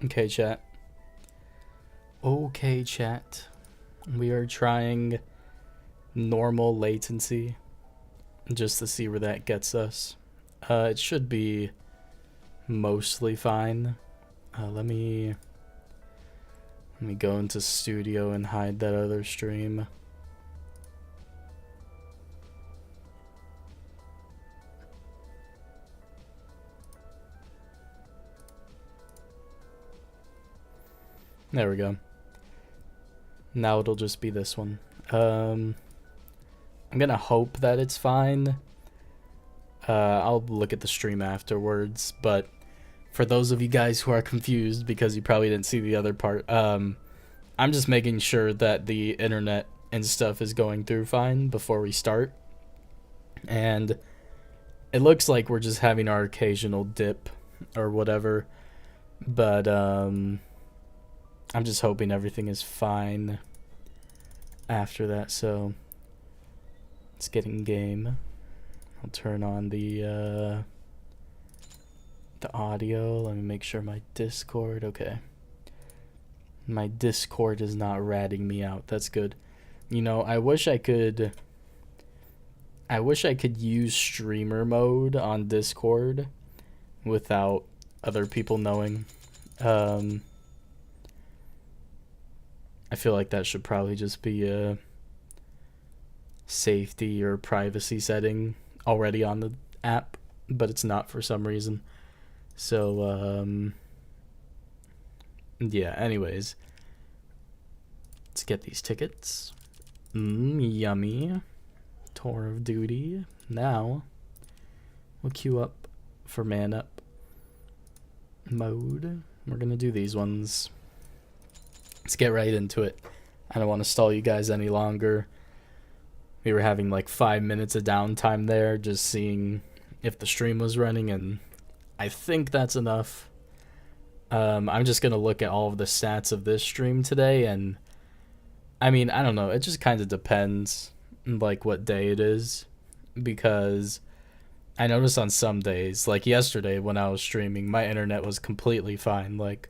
Okay, chat. Okay, chat. We are trying normal latency just to see where that gets us. It should be mostly fine. Let me go into studio and hide that other stream. There we go. Now it'll just be this one. I'm gonna hope that it's fine. I'll look at the stream afterwards, but for those of you guys who are confused because you probably didn't see the other part, I'm just making sure that the internet and stuff is going through fine before we start. And it looks like we're just having our occasional dip or whatever, but I'm just hoping everything is fine after that. So let's get in game. I'll turn on the audio. Let me make sure my Discord. Okay, my Discord is not ratting me out. That's good. You know, I wish I could use streamer mode on Discord without other people knowing. I feel like that should probably just be a safety or privacy setting already on the app, but it's not for some reason. So, yeah, anyways. Let's get these tickets. Yummy. Tour of Duty. Now, we'll queue up for Man Up mode. We're gonna do these ones. Let's get right into it. I don't want to stall you guys any longer. We were having like 5 minutes of downtime there, just seeing if the stream was running, and I think that's enough. I'm just gonna look at all of the stats of this stream today, and I mean, I don't know, it just kind of depends like what day it is, because I noticed on some days, like yesterday when I was streaming, my internet was completely fine. Like,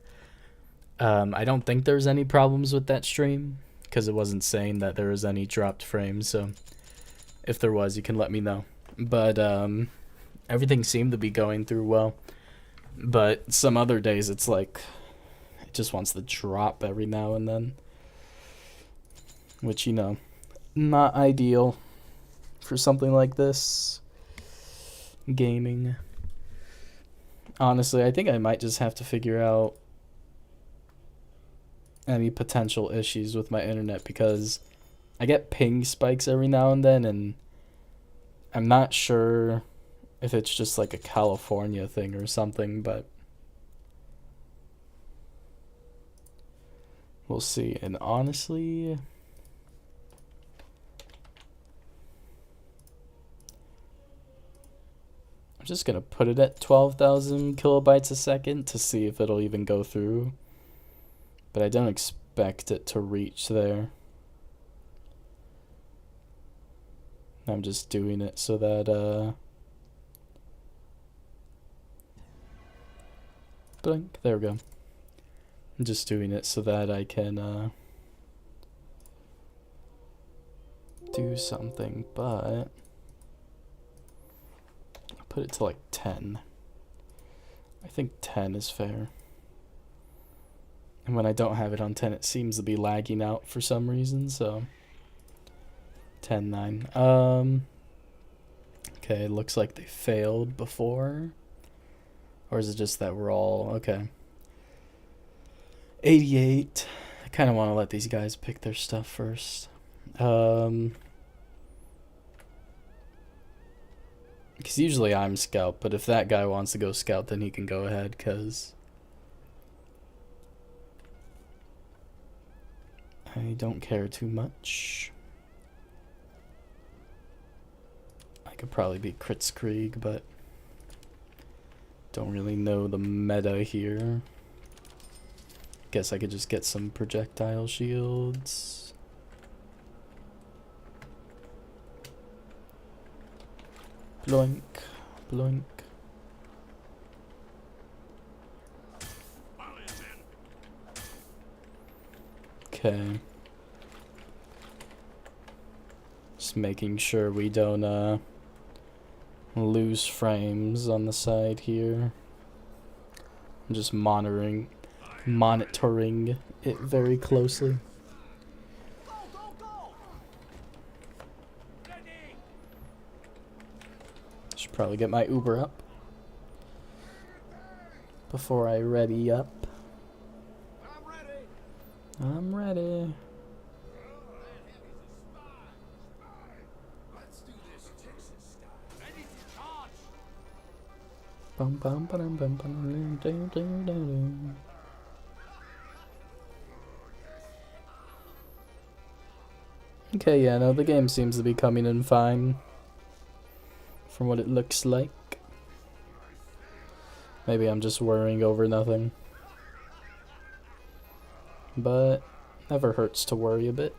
I don't think there's any problems with that stream because it wasn't saying that there was any dropped frames, so if there was, you can let me know. But everything seemed to be going through well, but some other days it's like it just wants to drop every now and then, which, you know, not ideal for something like this. Gaming. Honestly, I think I might just have to figure out any potential issues with my internet, because I get ping spikes every now and then, and I'm not sure if it's just like a California thing or something, but we'll see. And honestly, I'm just gonna put it at 12,000 kilobytes a second to see if it'll even go through, but I don't expect it to reach there. I'm just doing it so that blink, there we go. I'm just doing it so that I can do something, but I'll put it to like 10. I think 10 is fair. And when I don't have it on 10, it seems to be lagging out for some reason, so 10.9. Okay, looks like they failed before. Or is it just that we're all okay? 88. I kind of want to let these guys pick their stuff first. Because usually I'm scout, but if that guy wants to go scout, then he can go ahead, because I don't care too much. I could probably be Kritzkrieg, but don't really know the meta here. Guess I could just get some projectile shields. Bloink, bloink. Okay. Just making sure we don't lose frames on the side here. I'm just monitoring it very closely. Should probably get my Uber up before I ready up. I'm ready. Bum bum bum bum bum dum dum dum. Okay, yeah, no, the game seems to be coming in fine from what it looks like. Maybe I'm just worrying over nothing. But never hurts to worry a bit.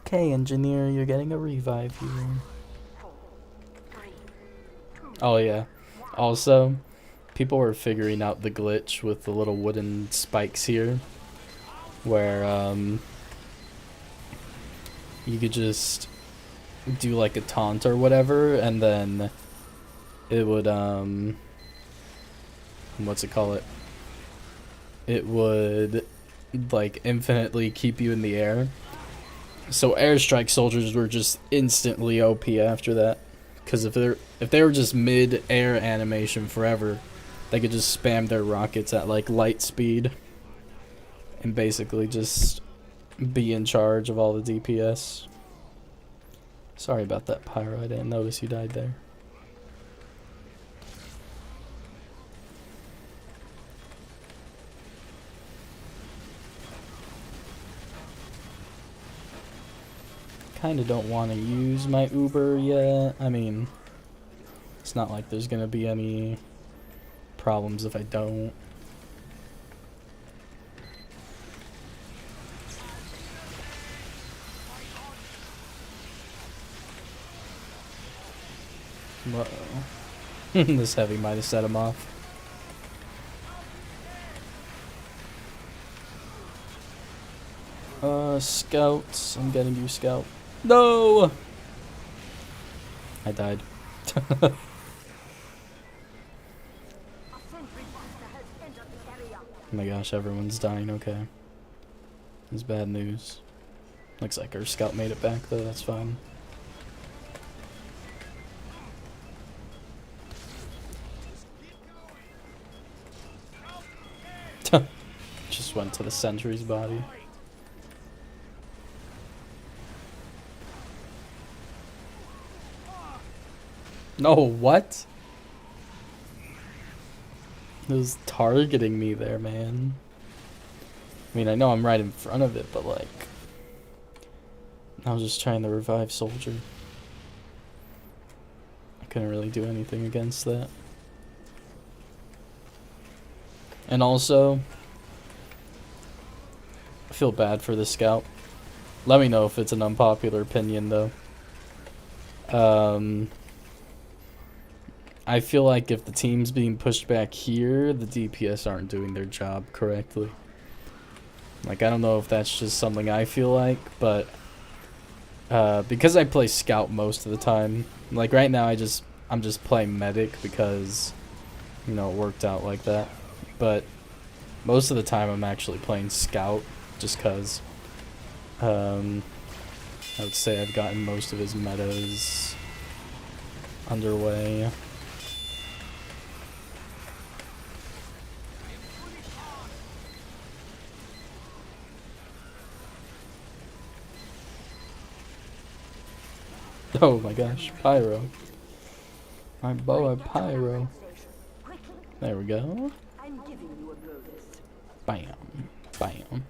Okay, engineer, you're getting a revive here. Oh yeah. Also, people were figuring out the glitch with the little wooden spikes here, where you could just do like a taunt or whatever, and then it would what's it call it? It would like infinitely keep you in the air. So airstrike soldiers were just instantly OP after that, because if they were just mid-air animation forever, they could just spam their rockets at like light speed and basically just be in charge of all the DPS. Sorry about that, Pyro. I didn't notice you died there. Kinda don't want to use my Uber yet. I mean, it's not like there's gonna be any problems if I don't. Uh-oh. This heavy might have set him off. Scouts. I'm getting you, Scout. No! I died. Oh my gosh, everyone's dying. Okay. That's bad news. Looks like our Scout made it back though, that's fine. Just went to the sentry's body. No, what? It was targeting me there, man. I mean, I know I'm right in front of it, but like, I was just trying to revive soldier. I couldn't really do anything against that. And also, I feel bad for the Scout. Let me know if it's an unpopular opinion, though. I feel like if the team's being pushed back here, the DPS aren't doing their job correctly. Like, I don't know if that's just something I feel like, but because I play Scout most of the time, like right now I'm just playing Medic because, you know, it worked out like that. But most of the time I'm actually playing Scout just because I would say I've gotten most of his metas underway. Oh my gosh, Pyro. My boy Pyro. There we go. Bam. Bam.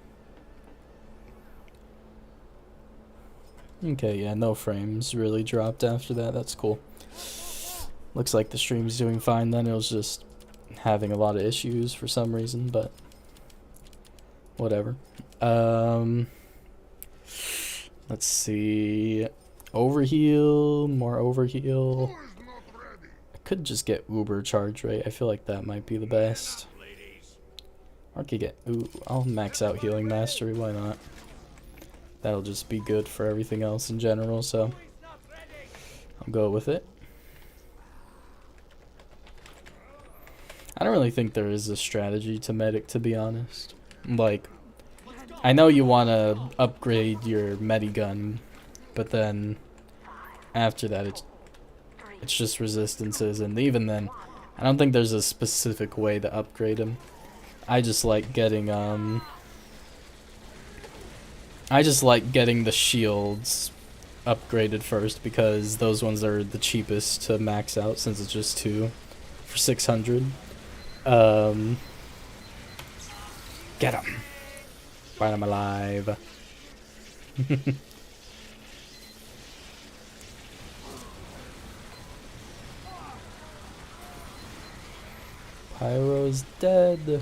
Okay, yeah, no frames really dropped after that. That's cool. Looks like the stream's doing fine then. It was just having a lot of issues for some reason, but whatever. Let's see. Overheal, more overheal. Could just get Uber charge rate. I feel like that might be the best. Or I could get... Ooh, I'll max out healing mastery. Why not? That'll just be good for everything else in general, so I'll go with it. I don't really think there is a strategy to medic, to be honest. Like, I know you want to upgrade your medigun, but then after that it's just resistances, and even then I don't think there's a specific way to upgrade them. I just like getting the shields upgraded first, because those ones are the cheapest to max out, since it's just 2 for 600. Get him. Right, I'm alive. Pyro's dead.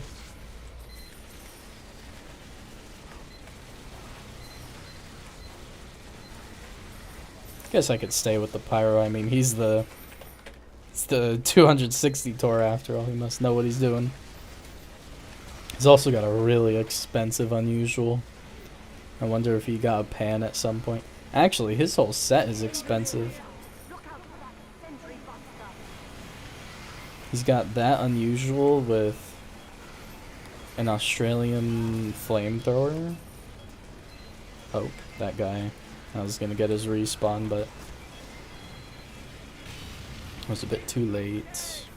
Guess I could stay with the Pyro. I mean, it's the 260 Tor after all. He must know what he's doing. He's also got a really expensive unusual. I wonder if he got a pan at some point. Actually, his whole set is expensive. He's got that unusual with an Australian flamethrower. Oh, that guy. I was gonna get his respawn, but I was a bit too late.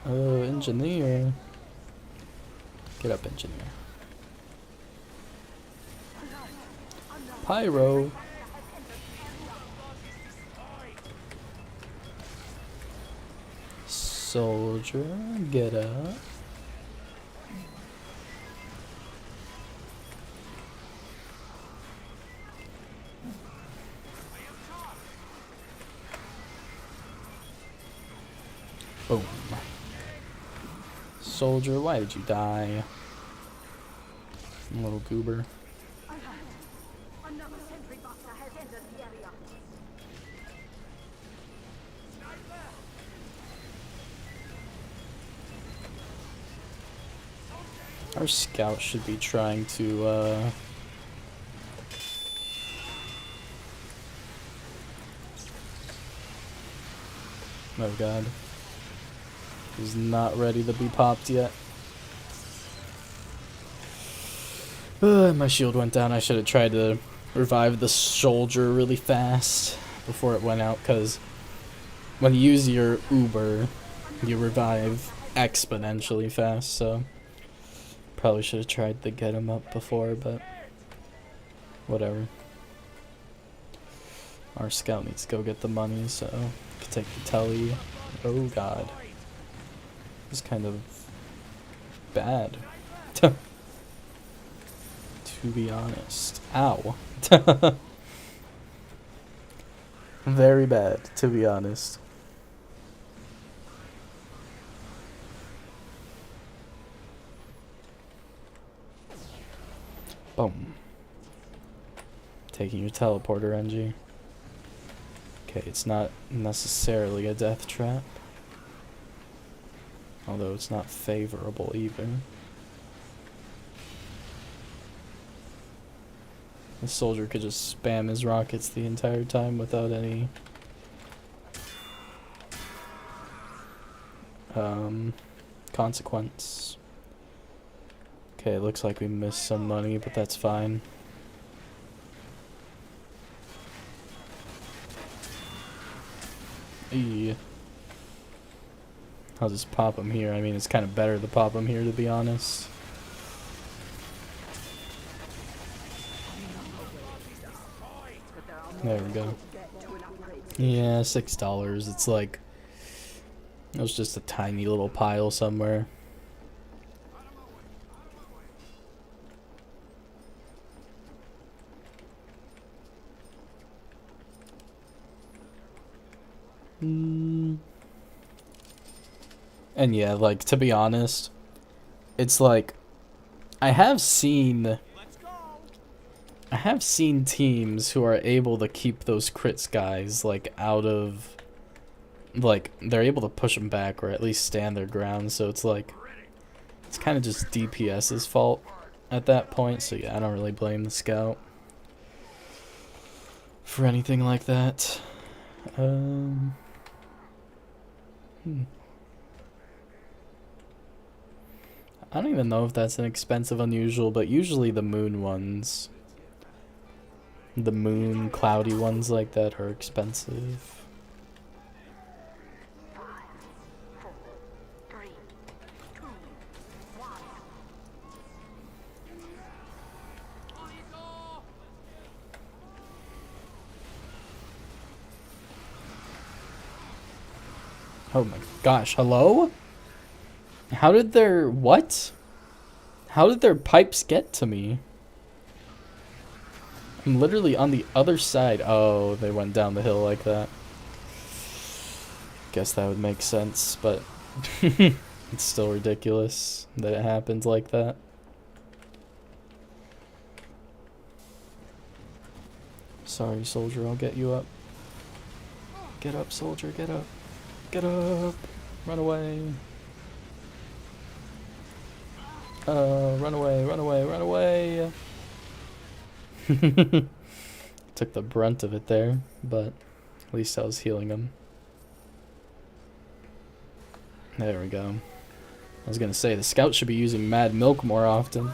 Oh, engineer. Get up, engineer. Pyro. Soldier, get up. Boom. Soldier, why did you die? Little goober. Our scout should be trying to, oh god. He's not ready to be popped yet. My shield went down. I should have tried to revive the soldier really fast before it went out, because when you use your Uber, you revive exponentially fast, so probably should have tried to get him up before, but whatever. Our scout needs to go get the money, so I can take the telly. Oh god. It's kind of bad. To be honest. Ow. Very bad, to be honest. Boom. Taking your teleporter, NG. Okay, it's not necessarily a death trap. Although it's not favorable either. The soldier could just spam his rockets the entire time without any consequence. Okay, it looks like we missed some money, but that's fine. Eee. I'll just pop him here. I mean, it's kind of better to pop him here, to be honest. There we go. Yeah, $6. It's like, it was just a tiny little pile somewhere. And yeah, like, to be honest, it's like, I have seen I have seen teams who are able to keep those crits guys, like, out of... Like, they're able to push them back or at least stand their ground, so it's like... It's kind of just DPS's fault at that point, so yeah, I don't really blame the scout for anything like that. I don't even know if that's an expensive unusual, but usually the moon ones, the moon cloudy ones like that are expensive. Oh my gosh, hello? How did their... what? How did their pipes get to me? I'm literally on the other side. Oh, they went down the hill like that. Guess that would make sense, but... it's still ridiculous that it happened like that. Sorry, soldier, I'll get you up. Get up, soldier, get up. Get up! Run away! Run away, run away, run away! Took the brunt of it there, but at least I was healing him. There we go. I was gonna say, the scout should be using Mad Milk more often.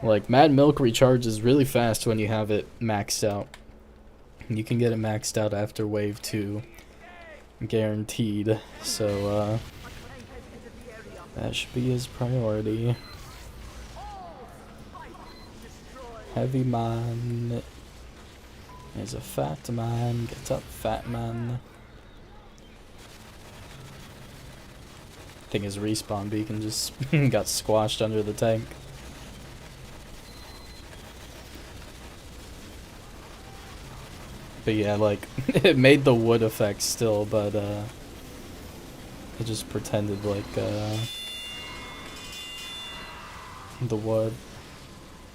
Like, Mad Milk recharges really fast when you have it maxed out. You can get it maxed out after wave 2. Guaranteed, so that should be his priority. Heavy man is a fat man. Get up, fat man. I think his respawn beacon just got squashed under the tank. But yeah, like, it made the wood effect still, but, it just pretended like, the wood,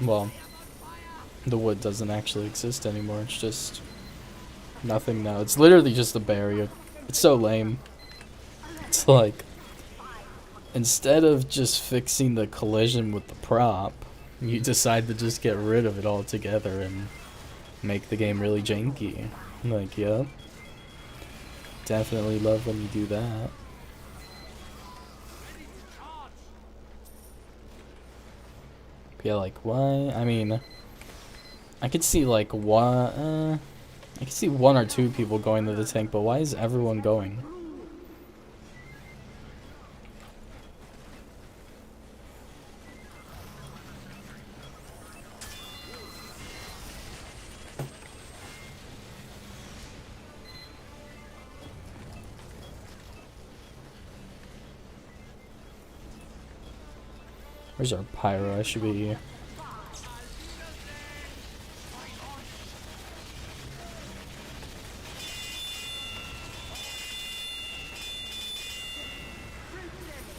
well, the wood doesn't actually exist anymore, it's just nothing now. It's literally just a barrier. It's so lame. It's like, instead of just fixing the collision with the prop, you decide to just get rid of it altogether and make the game really janky. Like, yeah. Definitely love when you do that. Yeah, like, why? I mean, I could see, like, I could see 1 or 2 people going to the tank, but why is everyone going? Where's our pyro? I should be...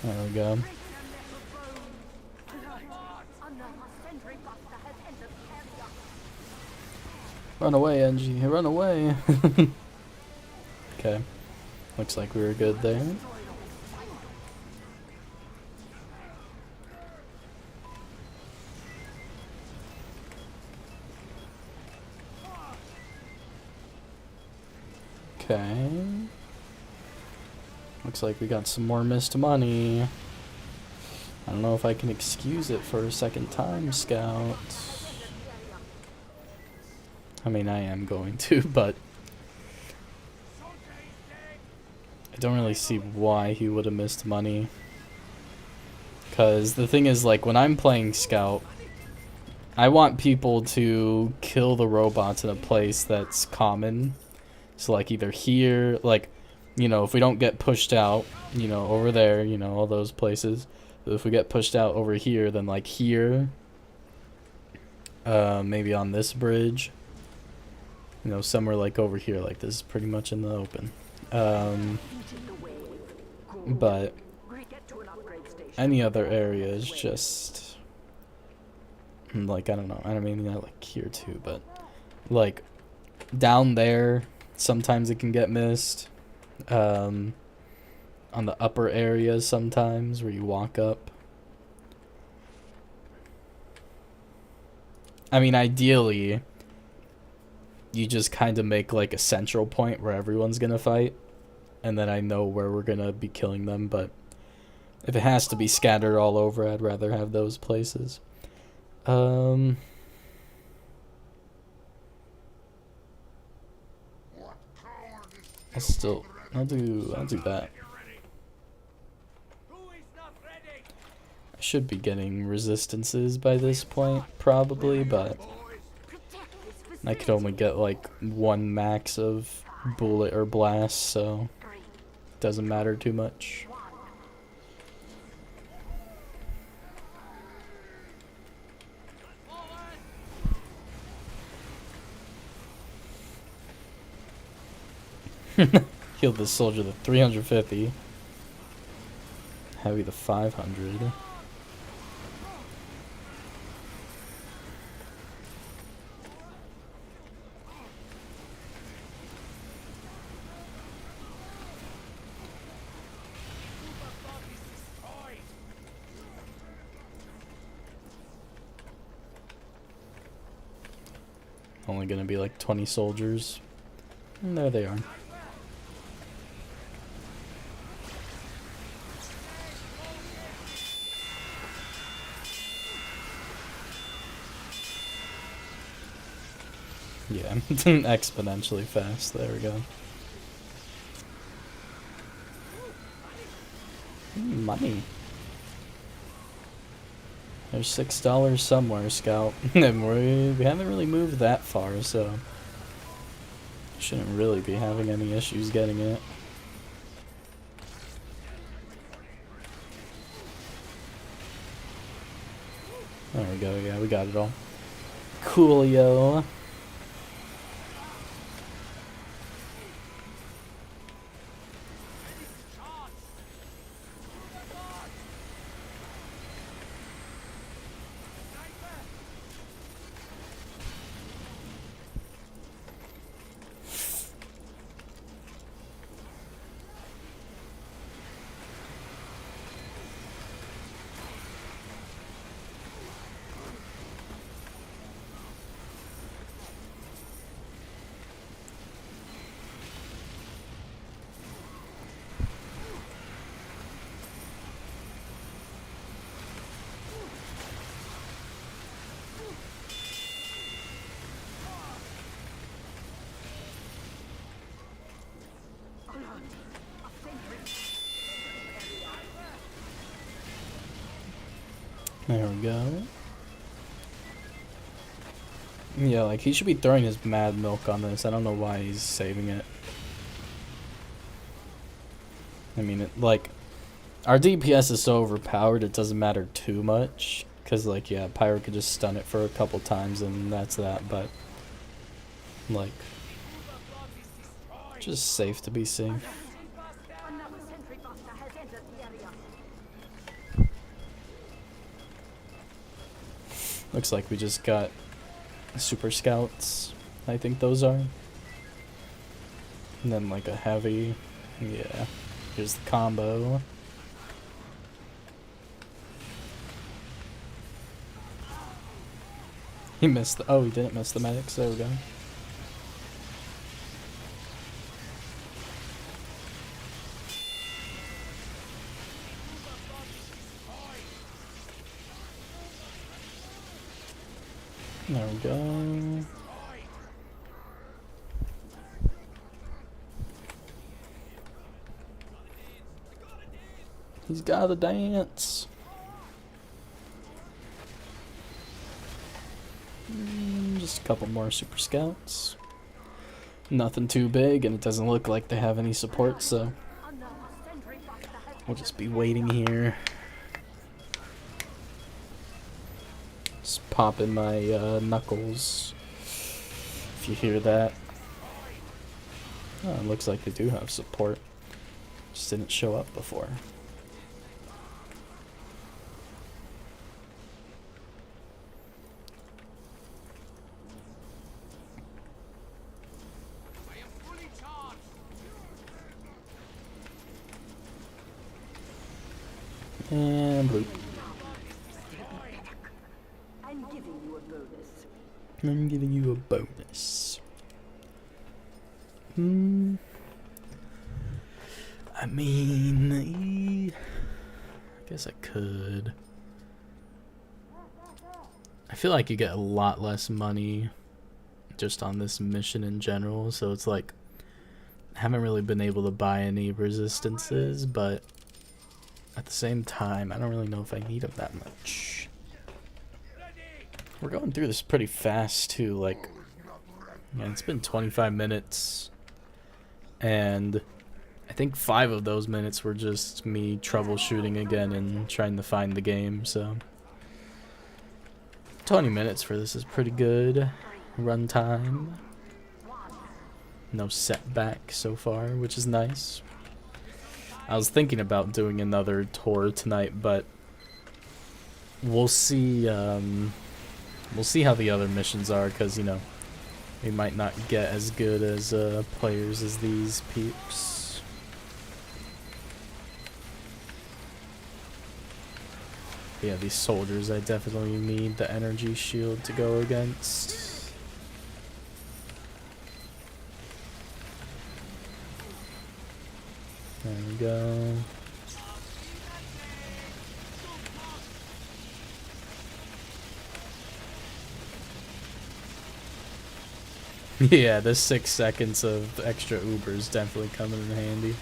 There we go. Run away, NG. Run away. Okay. Looks like we were good there. Okay. Looks like we got some more missed money. I don't know if I can excuse it for a second time, Scout. I mean, I am going to, but I don't really see why he would have missed money. Because the thing is, like, when I'm playing Scout, I want people to kill the robots in a place that's common. So, like, either here, like, you know, if we don't get pushed out, you know, over there, you know, all those places. But if we get pushed out over here, then, like, here, maybe on this bridge, you know, somewhere, like, over here, like, this is pretty much in the open. But any other area is just And like, I don't know. I mean, not like here too, but like down there, sometimes it can get missed. On the upper areas sometimes where you walk up. I mean, ideally, you just kind of make like a central point where everyone's gonna fight, and then I know where we're gonna be killing them, but if it has to be scattered all over, I'd rather have those places. I I'll do that. I should be getting resistances by this point, probably, but I could only get like one max of bullet or blast, so it doesn't matter too much. Healed this soldier to 350. Heavy to 500. Only gonna be like 20 soldiers. And there they are. Yeah, exponentially fast. There we go. Money. There's $6 somewhere, Scout. And we haven't really moved that far, so shouldn't really be having any issues getting it. There we go. Yeah, we got it all. Coolio. There we go. Yeah, like, he should be throwing his mad milk on this. I don't know why he's saving it. I mean, like, our DPS is so overpowered, it doesn't matter too much. Because, like, yeah, Pyro could just stun it for a couple times and that's that, but, like, just safe to be safe. Looks like we just got super scouts, I think those are. And then like a heavy, yeah. Here's the combo. He missed the, oh, he didn't miss the medics, there we go. There we go. He's gotta dance. Just a couple more super scouts. Nothing too big, and it doesn't look like they have any support, so we'll just be waiting here. Just popping my knuckles, if you hear that. Oh, it looks like they do have support. Just didn't show up before. And bloop. I'm giving you a bonus. I'm giving you a bonus. I mean, I guess I could. I feel like you get a lot less money just on this mission in general, so it's like I haven't really been able to buy any resistances, but at the same time, I don't really know if I need them that much. We're going through this pretty fast too, like, yeah, it's been 25 minutes, and I think 5 of those minutes were just me troubleshooting again and trying to find the game, so 20 minutes for this is pretty good runtime. No setback so far, which is nice. I was thinking about doing another tour tonight, but we'll see how the other missions are, because, you know, we might not get as good as players as these peeps. Yeah, these soldiers, I definitely need the energy shield to go against. There we go. Yeah, this 6 seconds of extra Uber is definitely coming in handy.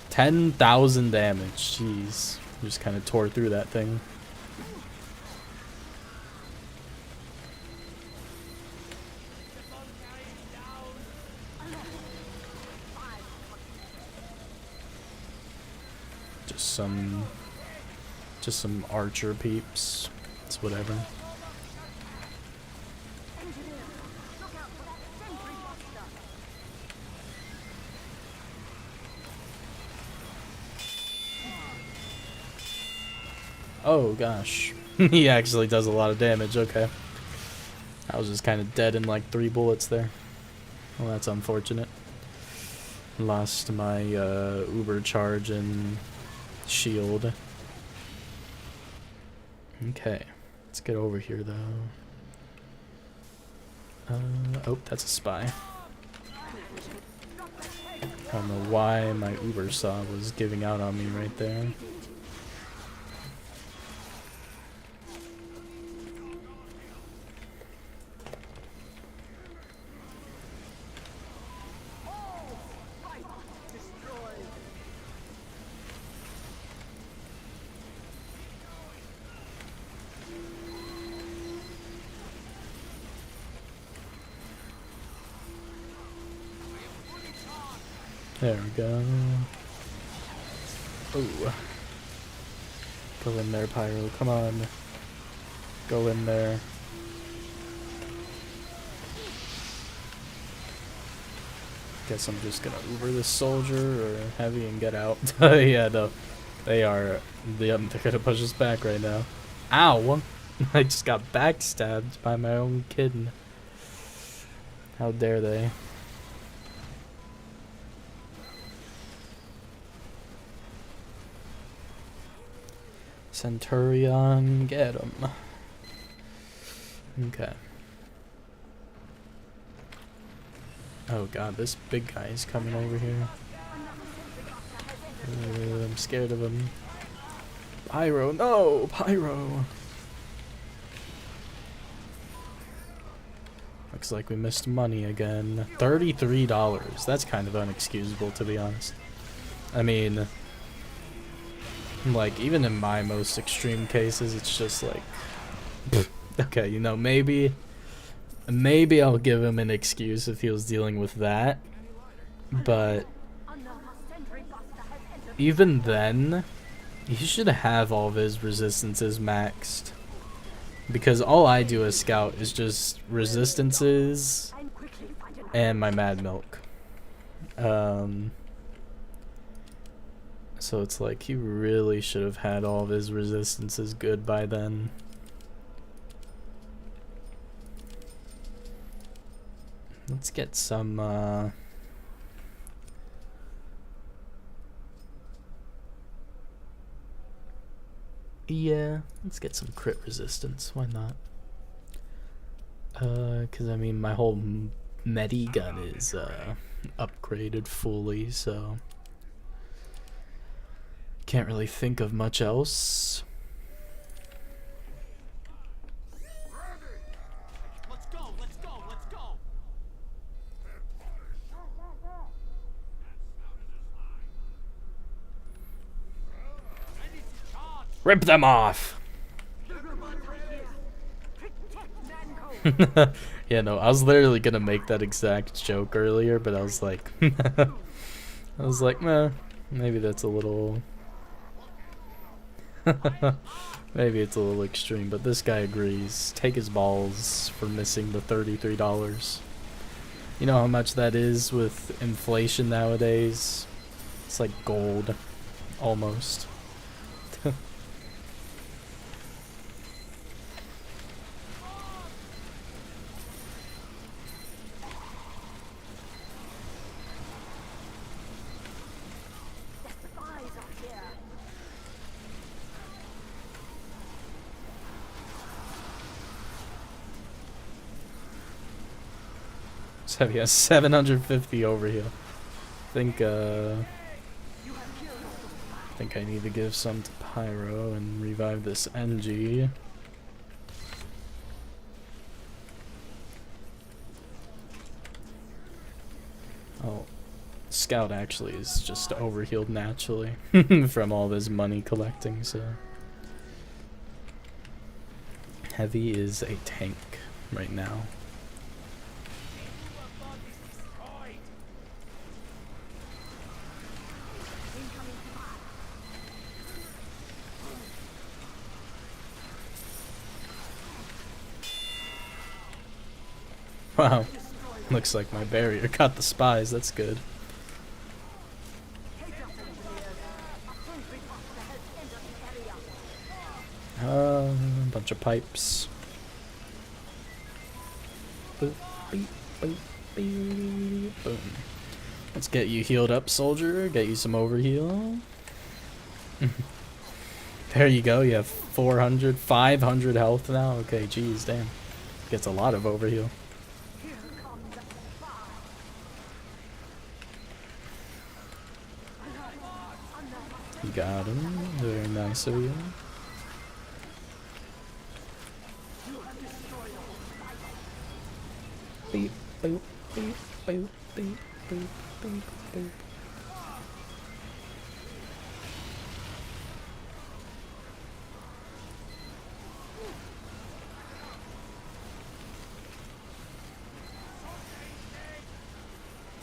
10,000 damage, jeez. Just kind of tore through that thing. Just some archer peeps. It's whatever. Oh gosh. He actually does a lot of damage, okay. I was just kind of dead in like 3 bullets there. Well, that's unfortunate. Lost my Uber charge and shield. Okay, let's get over here though. Oh, that's a spy. I don't know why my Uber saw was giving out on me right there. There we go. Ooh. Go in there, Pyro. Come on. Go in there. Guess I'm just gonna Uber this soldier or heavy and get out. Yeah, no. They're gonna push us back right now. Ow! I just got backstabbed by my own kid. How dare they? Centurion, get him. Okay. Oh god, this big guy is coming over here. I'm scared of him. Pyro, no! Pyro! Looks like we missed money again. $33. That's kind of unexcusable, to be honest. I mean, like, even in my most extreme cases, it's just like, okay, you know, maybe I'll give him an excuse if he was dealing with that, but even then, he should have all of his resistances maxed, because all I do as scout is just resistances and my mad milk. So it's like he really should have had all of his resistances good by then. Let's get some Yeah, let's get some crit resistance. Why not? Cause I mean my whole medi gun is upgraded fully, so can't really think of much else. Rip them off! Yeah, no, I was literally gonna make that exact joke earlier, but I was like, meh, maybe that's a little, maybe it's a little extreme, but this guy agrees. Take his balls for missing the $33. You know how much that is with inflation nowadays? It's like gold, almost. So he has 750 over here. Think I need to give some to Pyro and revive this NG. Oh, Scout actually is just overhealed naturally from all this money collecting, so. Heavy is a tank right now. Wow, looks like my barrier caught the spies, that's good. Bunch of pipes. Boop, beep, boop, beep, boom. Let's get you healed up, soldier. Get you some overheal. There you go, you have 400, 500 health now. Okay, geez, damn. Gets a lot of overheal. You got him. Very nice of you. Beep, boop, beep, boop, beep, boop, beep, boop.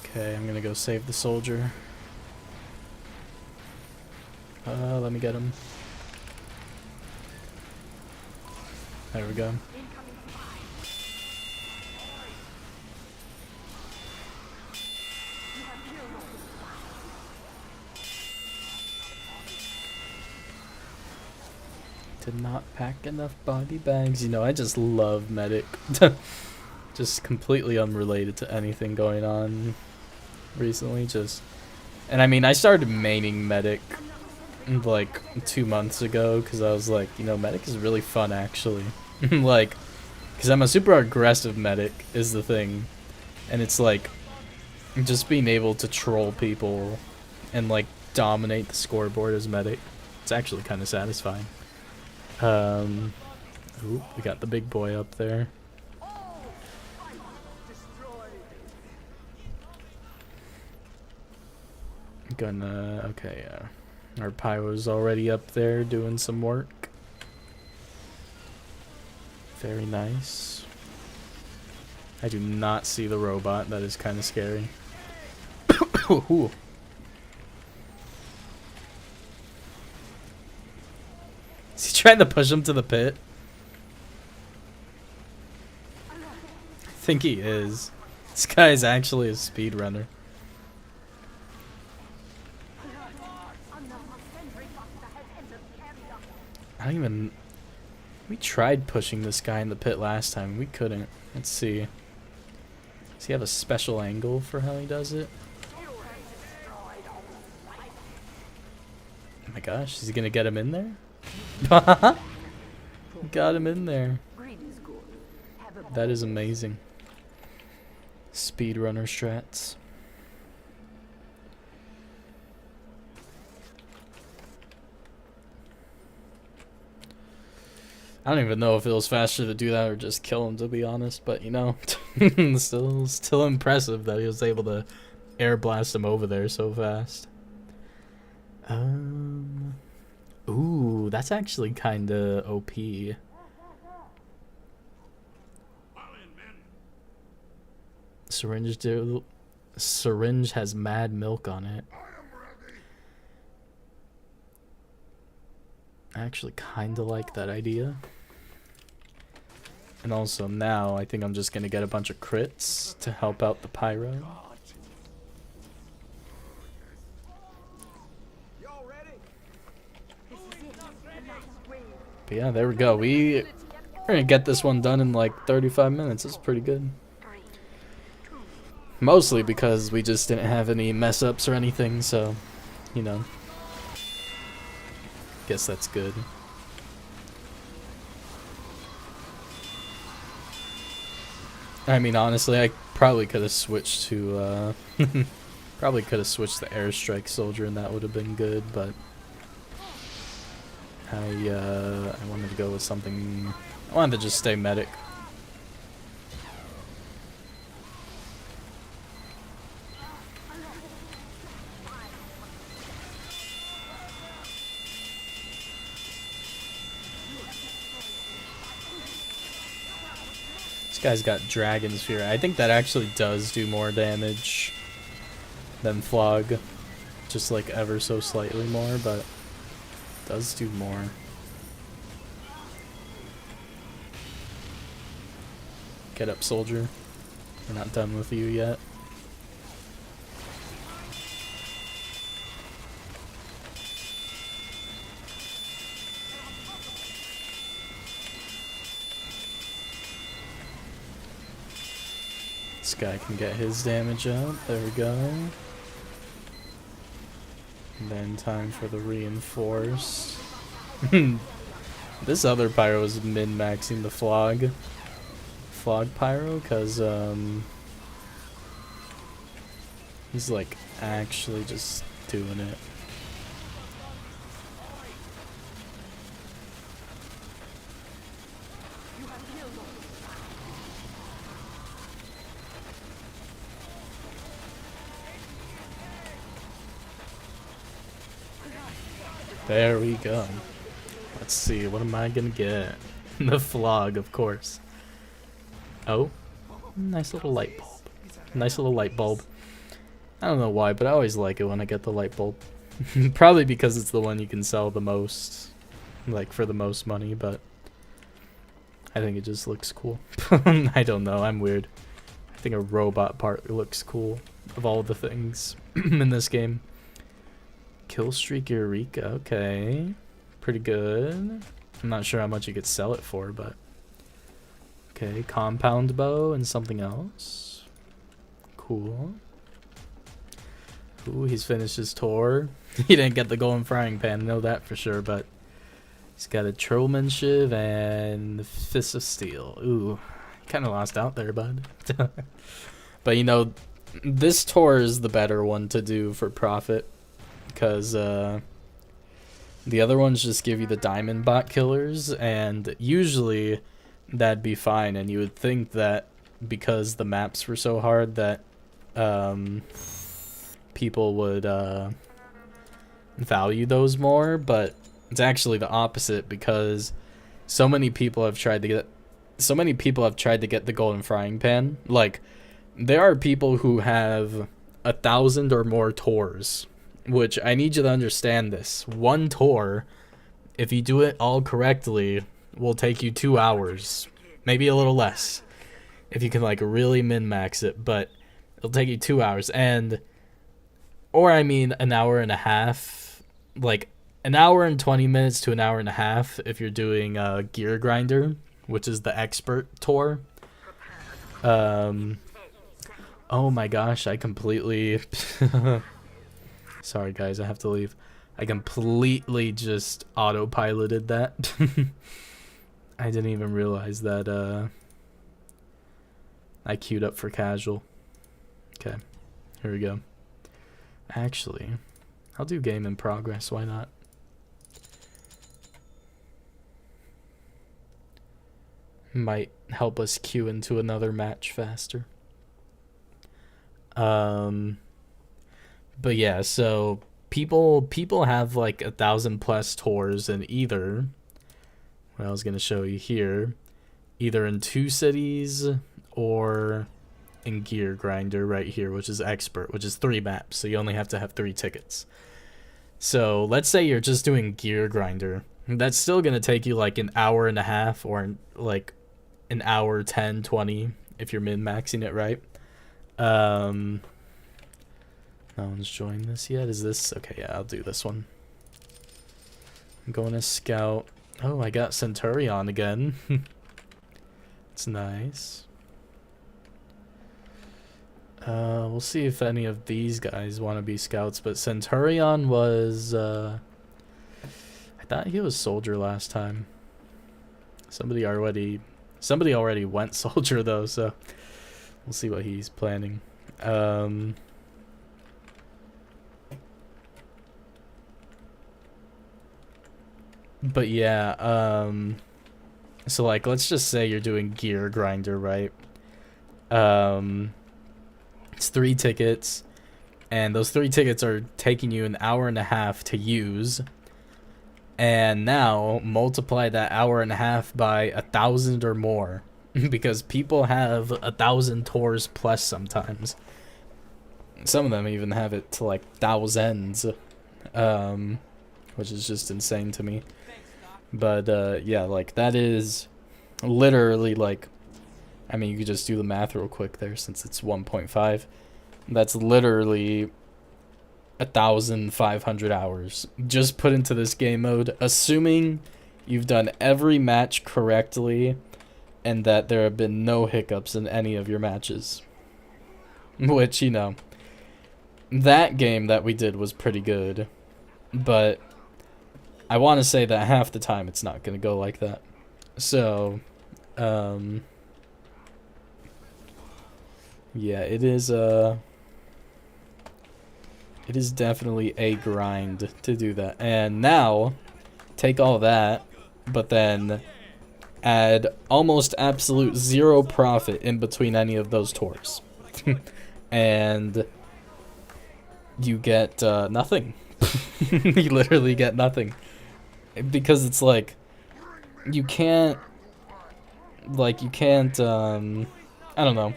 Okay, I'm gonna go save the soldier. Let me get him. There we go. Did not pack enough body bags. You know, I just love medic. Just completely unrelated to anything going on recently. And I mean, I started maining medic like 2 months ago because I was like, you know, medic is really fun actually. Like, because I'm a super aggressive medic is the thing, and it's like just being able to troll people and like dominate the scoreboard as medic. It's actually kind of satisfying. Ooh, we got the big boy up there. Okay, our Pyro's already up there doing some work. Very nice. I do not see the robot. That is kind of scary. Ooh. Is he trying to push him to the pit? I think he is. This guy is actually a speedrunner. I don't even... We tried pushing this guy in the pit last time. We couldn't. Let's see. Does he have a special angle for how he does it? Oh my gosh, is he gonna get him in there? Got him in there. Greed is good. Have a That is amazing. Speedrunner strats. I don't even know if it was faster to do that or just kill him, to be honest, but you know, still impressive that he was able to air blast him over there so fast. Ooh, that's actually kind of OP. Syringe has mad milk on it. I actually kind of like that idea. And also now, I think I'm just gonna get a bunch of crits to help out the pyro. But yeah, there we go. We're gonna get this one done in like 35 minutes. It's pretty good. Mostly because we just didn't have any mess ups or anything, so, you know. Guess that's good. I mean, honestly, I probably could have switched to, probably could have switched the airstrike soldier and that would have been good, but I wanted to go with something, I wanted to just stay medic. This guy's got Dragon's Fury. I think that actually does do more damage than Flog. Just like ever so slightly more, but it does do more. Get up, soldier. We're not done with you yet. This guy can get his damage up. There we go. And then time for the reinforce. This other pyro is min-maxing the Flog pyro because he's like actually just doing it. There we go. Let's see, what am I gonna get? The Flog, of course. Oh, nice little light bulb. Nice little light bulb. I don't know why, but I always like it when I get the light bulb. Probably because it's the one you can sell the most, like for the most money, but I think it just looks cool. I don't know, I'm weird. I think a robot part looks cool of all the things in this game. Killstreak Eureka, okay. Pretty good. I'm not sure how much you could sell it for, but okay, compound bow and something else. Cool. Ooh, he's finished his tour. He didn't get the golden frying pan, I know that for sure, but he's got a Trollman Shiv and the Fist of Steel. Ooh, kind of lost out there, bud. But you know, this tour is the better one to do for profit, because the other ones just give you the diamond bot killers, and usually that'd be fine, and you would think that because the maps were so hard that people would value those more, but it's actually the opposite, because so many people have tried to get the golden frying pan. Like, there are people who have 1,000 or more tours, which I need you to understand this. One tour, if you do it all correctly, will take you 2 hours, maybe a little less, if you can like really min-max it, but it'll take you 2 hours, or I mean an hour and a half, like an hour and 20 minutes to an hour and a half if you're doing Gear Grinder, which is the expert tour. Oh my gosh, I completely... Sorry guys, I have to leave. I completely just autopiloted that. I didn't even realize that I queued up for casual. Okay, here we go. Actually, I'll do game in progress, why not? Might help us queue into another match faster. But yeah, so people have like 1,000+ tours in either, what I was gonna show you here, either in 2 cities or in Gear Grinder right here, which is expert, which is 3 maps, so you only have to have 3 tickets. So let's say you're just doing Gear Grinder. That's still gonna take you like an hour and a half, or like an hour 10, 20 if you're min-maxing it right. No one's joined this yet. Is this okay? Yeah, I'll do this one. I'm going to scout. Oh, I got Centurion again. It's nice. We'll see if any of these guys want to be scouts, but Centurion was I thought he was soldier last time. Somebody already went soldier though, so we'll see what he's planning. But yeah, so like let's just say you're doing Gear Grinder, right? It's 3 tickets, and those 3 tickets are taking you an hour and a half to use. And now multiply that hour and a half by 1,000 or more, because people have 1,000 tours plus sometimes. Some of them even have it to like thousands, which is just insane to me. But yeah, like that is literally like, I mean, you could just do the math real quick there since it's 1.5. That's literally 1,500 hours just put into this game mode, assuming you've done every match correctly and that there have been no hiccups in any of your matches. Which, you know, that game that we did was pretty good, but I want to say that half the time it's not going to go like that. So, yeah, it is definitely a grind to do that. And now, take all that, but then add almost absolute 0 profit in between any of those tours. And you get nothing. You literally get nothing. Because it's like, you can't, I don't know.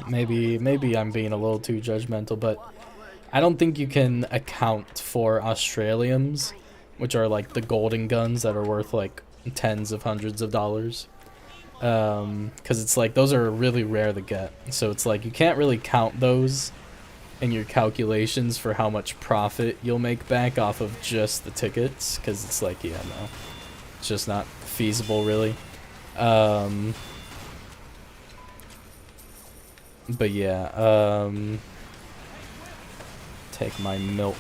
Maybe I'm being a little too judgmental, but I don't think you can account for Australiums, which are like the golden guns that are worth like tens of hundreds of dollars. Because it's like those are really rare to get. So it's like you can't really count those in your calculations for how much profit you'll make back off of just the tickets. Because it's like, yeah, no. It's just not feasible, really. But yeah, take my milk.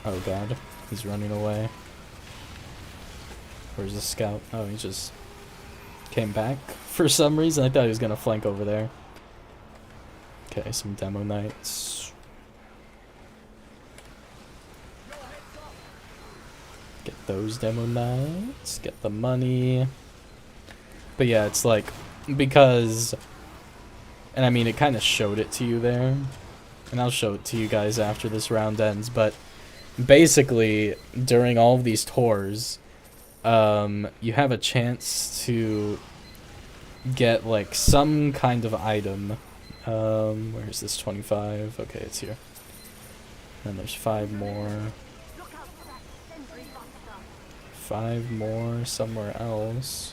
Oh god, he's running away. Where's the scout? Oh, he just came back for some reason. I thought he was gonna flank over there. Okay, some demo knights. Get those demo knights. Get the money. But yeah, it's like, because, and I mean, it kind of showed it to you there, and I'll show it to you guys after this round ends, but basically, during all of these tours, you have a chance to get, like, some kind of item. Where's this 25? Okay, it's here. And there's 5 more. 5 more somewhere else.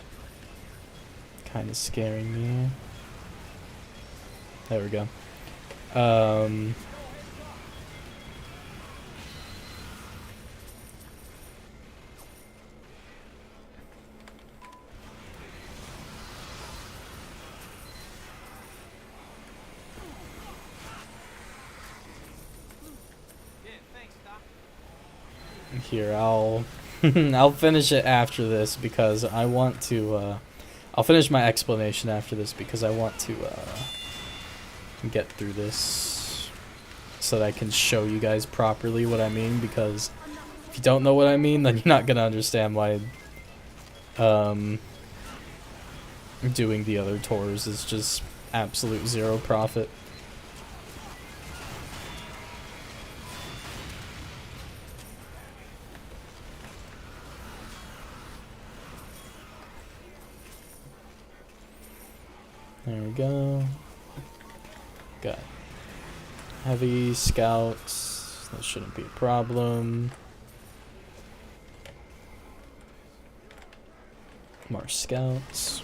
Kind of scaring me. There we go. Here, I'll I'll finish it after this because I want to I'll finish my explanation after this because I want to get through this so that I can show you guys properly what I mean, because if you don't know what I mean, then you're not gonna understand why doing the other tours is just absolute zero profit. There we go. Got heavy scouts. That shouldn't be a problem. More scouts.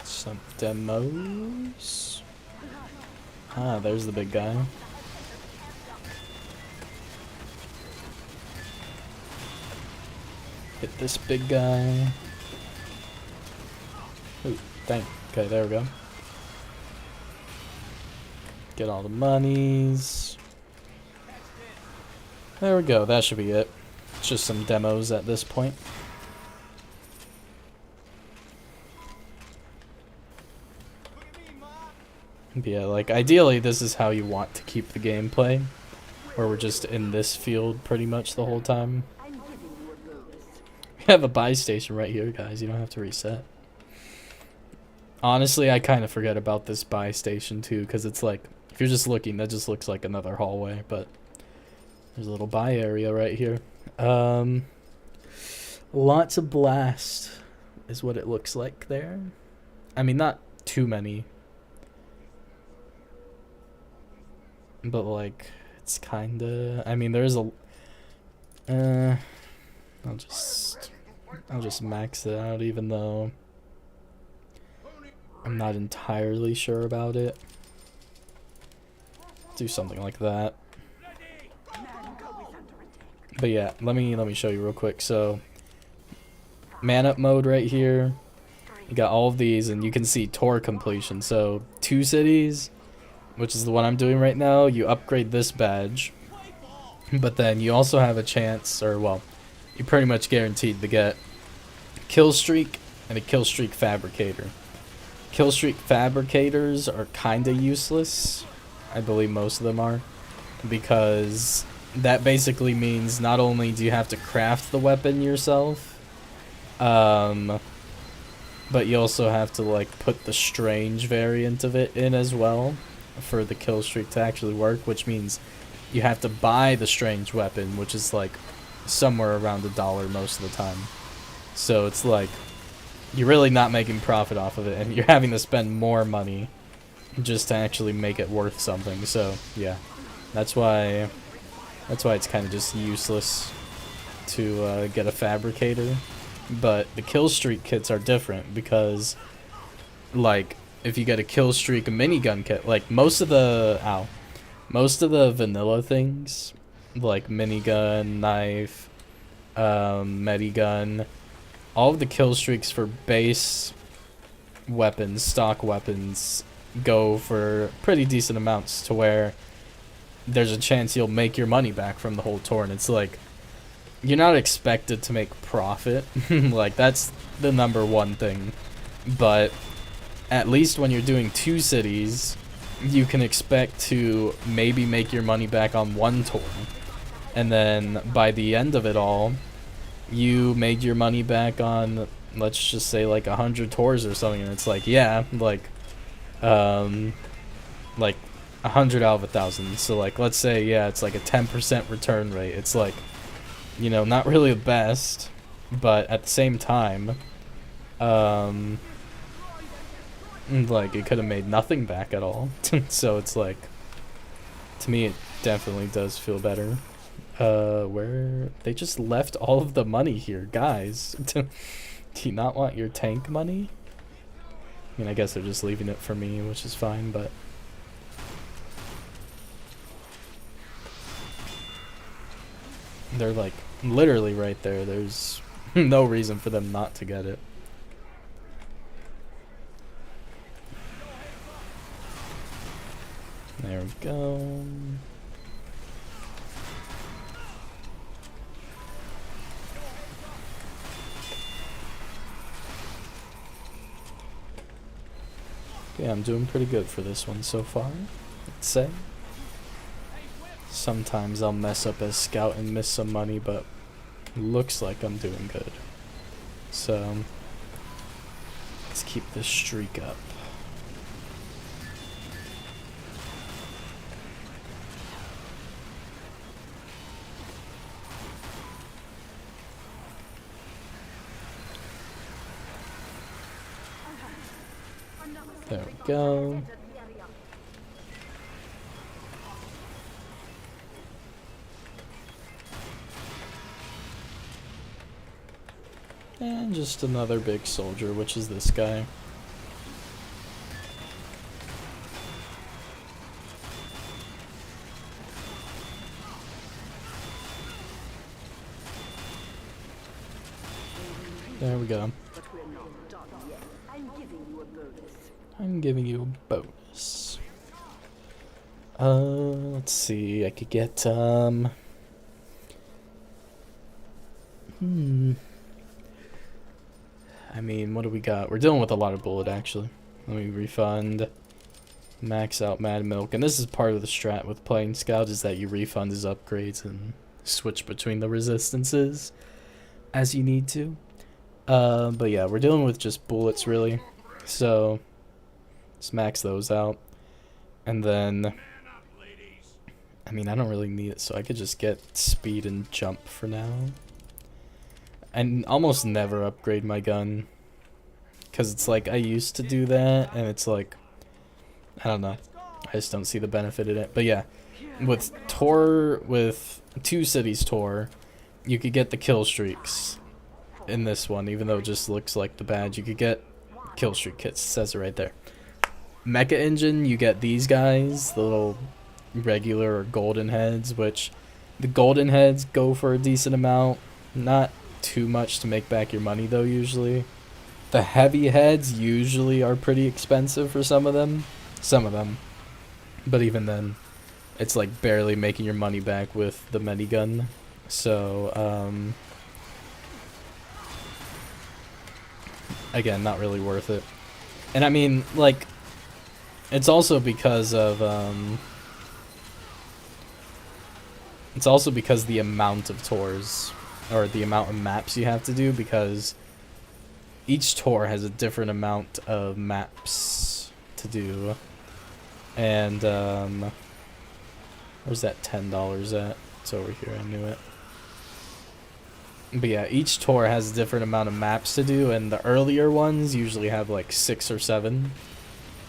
Some demos. Ah, there's the big guy. Hit this big guy. Ooh, dang. Okay, there we go. Get all the monies. There we go, that should be it. It's just some demos at this point. But yeah, like ideally this is how you want to keep the gameplay, where we're just in this field pretty much the whole time. We have a buy station right here, guys. You don't have to reset. Honestly, I kind of forget about this buy station too, because it's like, if you're just looking, that just looks like another hallway, but there's a little buy area right here. Lots of blast is what it looks like there. I mean, not too many, but like, it's kind of, I mean, there's a, I'll just max it out, even though I'm not entirely sure about it. Do something like that. But yeah, let me show you real quick. So, man up mode right here. You got all of these, and you can see tour completion. So, 2 cities, which is the one I'm doing right now. You upgrade this badge, but then you also have a chance, or well, you're pretty much guaranteed to get kill streak and a kill streak fabricator. Kill streak fabricators are kinda useless. I believe most of them are, because that basically means not only do you have to craft the weapon yourself, but you also have to like put the strange variant of it in as well for the kill streak to actually work, which means you have to buy the strange weapon, which is like somewhere around $1 most of the time. So it's like you're really not making profit off of it, and you're having to spend more money just to actually make it worth something. So yeah, that's why it's kind of just useless to get a fabricator. But the kill streak kits are different, because like if you get a kill streak minigun kit, like most of the vanilla things like minigun, knife, medigun, all of the kill streaks for base weapons, stock weapons, go for pretty decent amounts, to where there's a chance you'll make your money back from the whole tour. And it's like, you're not expected to make profit. Like, that's the #1 thing. But at least when you're doing 2 cities, you can expect to maybe make your money back on 1 tour. And then by the end of it all, you made your money back on, let's just say, like 100 tours or something. And it's like, yeah, like 100 out of 1,000. So like, let's say, yeah, it's like a 10% return rate. It's like, you know, not really the best, but at the same time, like, it could have made nothing back at all. So it's like, to me, it definitely does feel better. Where they just left all of the money here, guys. Do you not want your tank money? I mean, I guess they're just leaving it for me, which is fine, but they're like literally right there. There's no reason for them not to get it. There we go. Yeah, I'm doing pretty good for this one so far, I'd say. Sometimes I'll mess up as scout and miss some money, but looks like I'm doing good. So, let's keep this streak up. There we go. And just another big soldier, which is this guy. There we go. But we're not done yet. I'm giving you a bonus. I'm giving you a bonus. Let's see. I could get, I mean, what do we got? We're dealing with a lot of bullet, actually. Let me refund. Max out Mad Milk. And this is part of the strat with playing Scout, is that you refund his upgrades and switch between the resistances as you need to. But yeah, we're dealing with just bullets, really. So, let's max those out. And then, I mean, I don't really need it, so I could just get speed and jump for now. And almost never upgrade my gun. Because it's like, I used to do that, and it's like, I don't know. I just don't see the benefit in it. But yeah, with Tor, with Two Cities Tor, you could get the kill streaks in this one, even though it just looks like the badge. You could get kill streak kits, it says it right there. Mecha Engine, you get these guys, the little regular or golden heads, which the golden heads go for a decent amount. Not too much to make back your money though, usually. The heavy heads usually are pretty expensive for some of them. But even then, it's like barely making your money back with the minigun. So, again, not really worth it. And I mean, like, it's also because of, it's also because the amount of tours, or the amount of maps you have to do, because each tour has a different amount of maps to do. And, where's that $10 at? It's over here, I knew it. But yeah, each tour has a different amount of maps to do, and the earlier ones usually have like 6 or 7.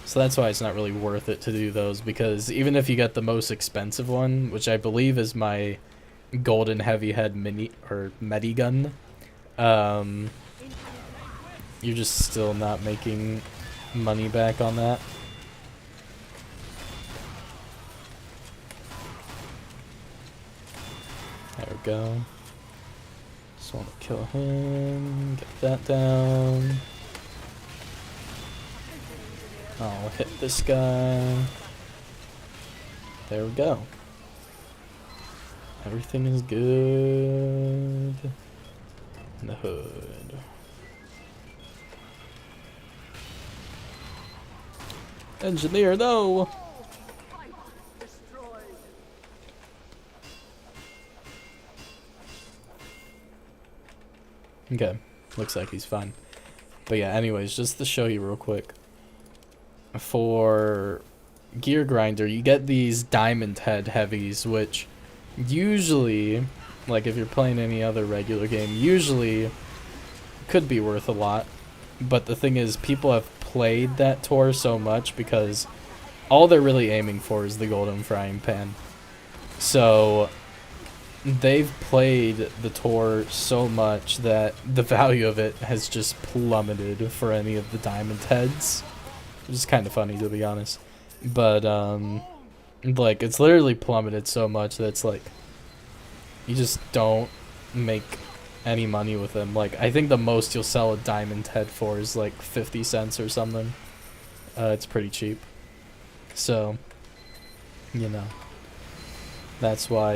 So that's why it's not really worth it to do those, because even if you get the most expensive one, which I believe is my golden heavy head medi gun, you're just still not making money back on that. There we go. Just want to kill him, get that down. I'll hit this guy. There we go. Everything is good in the hood. Engineer, no! Okay, looks like he's fine. But yeah, anyways, just to show you real quick. For Gear Grinder, you get these diamond head heavies, which usually, like if you're playing any other regular game, usually could be worth a lot. But the thing is, people have played that tour so much because all they're really aiming for is the golden frying pan. So they've played the tour so much that the value of it has just plummeted for any of the diamond heads. Which is kind of funny, to be honest. But, like, it's literally plummeted so much that it's like, you just don't make any money with them. Like, I think the most you'll sell a diamond head for is like 50 cents or something. It's pretty cheap. So, you know, that's why,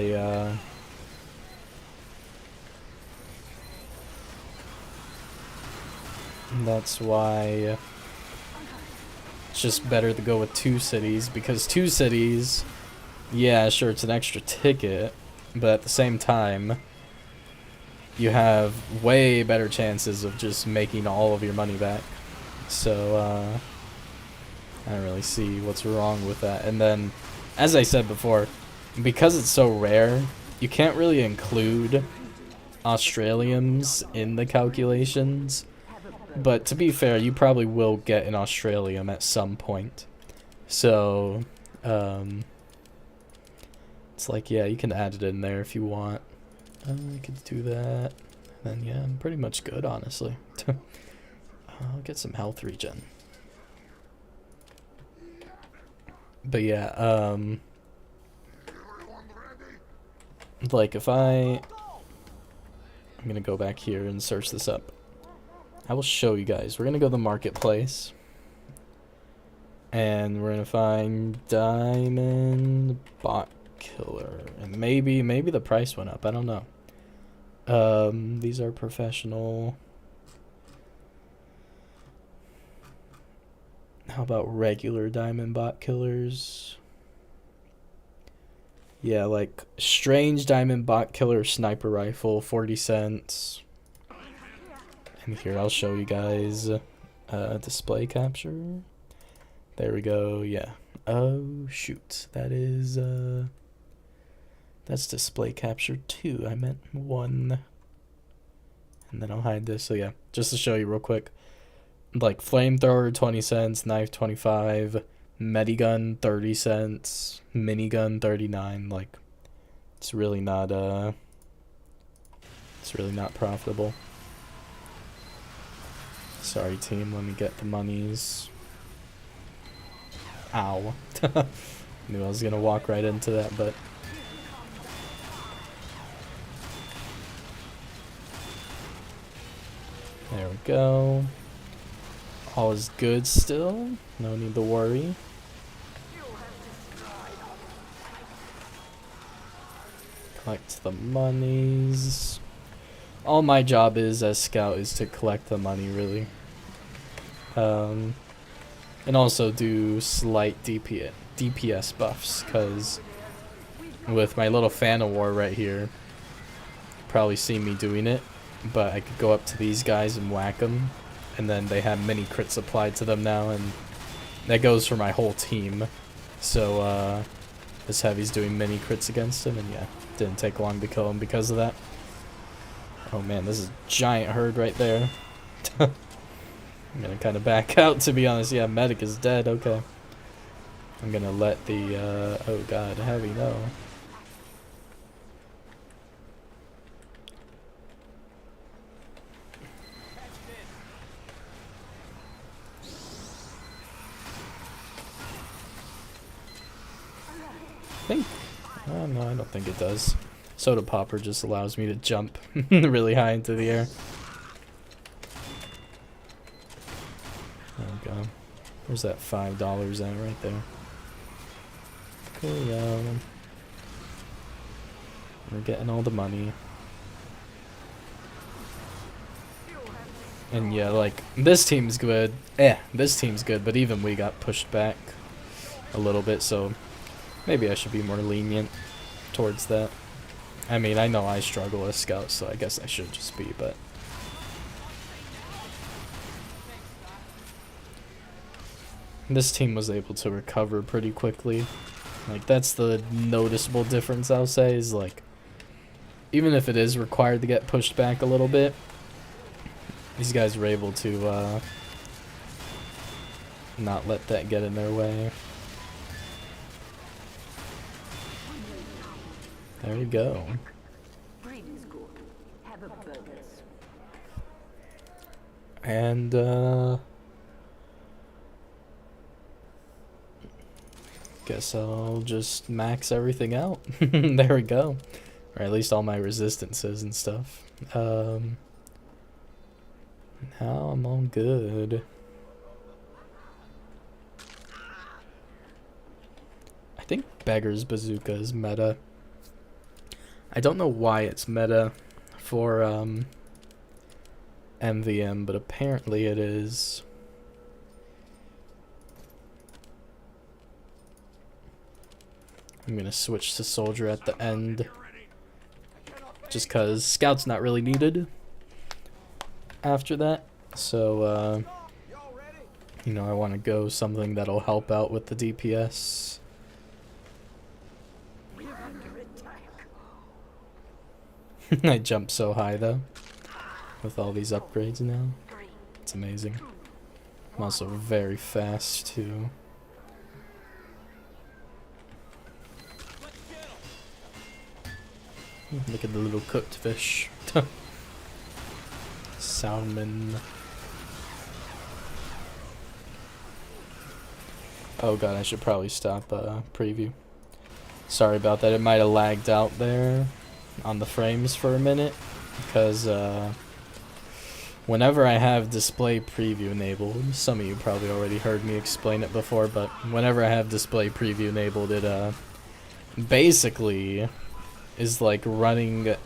it's just better to go with 2 cities, because 2 cities, yeah, sure, it's an extra ticket, but at the same time, you have way better chances of just making all of your money back. So, I don't really see what's wrong with that. And then, as I said before, because it's so rare, you can't really include Australiums in the calculations. But to be fair, you probably will get an Australium at some point. So, it's like, yeah, you can add it in there if you want. I could do that. And then, yeah, I'm pretty much good, honestly. I'll get some health regen. But yeah, like if I'm gonna go back here and search this up. I will show you guys. We're gonna go to the marketplace. And we're gonna find diamond bot killer. And maybe the price went up, I don't know. These are professional. How about regular diamond bot killers? Yeah, like strange diamond bot killer sniper rifle, 40 cents. And here I'll show you guys display capture. There we go. Yeah. Oh shoot. That is that's display capture 2. I meant 1. And then I'll hide this. So yeah, just to show you real quick. Like flamethrower 20 cents, knife 25, medigun 30 cents, minigun 39. Like it's really not profitable. Sorry team, let me get the monies. Ow. Knew I was gonna walk right into that, but there we go. All is good still. No need to worry. Collect the monies. All my job is as scout is to collect the money, really. And also do slight DPS buffs, because with my little fan of war right here, you probably see me doing it, but I could go up to these guys and whack them, and then they have mini crits applied to them now, and that goes for my whole team. So this heavy's doing mini crits against him, and yeah, didn't take long to kill him because of that. Oh man, this is a giant herd right there. I'm gonna kind of back out, to be honest. Yeah, medic is dead. Okay. I'm gonna let the, oh god, heavy, no. Oh no, I don't think it does. Soda popper just allows me to jump really high into the air. There we go. Where's that $5 at right there? Cool. We're getting all the money. And yeah, like, this team's good. This team's good, but even we got pushed back a little bit, so maybe I should be more lenient towards that. I mean, I know I struggle as scout, so I guess I should just be, but this team was able to recover pretty quickly. Like, that's the noticeable difference, I'll say, is like, even if it is required to get pushed back a little bit, these guys were able to not let that get in their way. There you go. And guess I'll just max everything out. There we go. Or at least all my resistances and stuff. Now I'm all good. I I think Beggar's Bazooka is meta. I don't know why it's meta for MvM, but apparently it is. I'm gonna switch to Soldier at the end, just cause Scout's not really needed after that. So, you know, I want to go something that'll help out with the DPS. I jump so high though, with all these upgrades now. It's amazing. I'm also very fast too. Look at the little cooked fish. Salmon. Oh god, I should probably stop preview. Sorry about that, it might have lagged out there on the frames for a minute, because whenever I have display preview enabled, some of you probably already heard me explain it before, but whenever I have display preview enabled, it basically is like running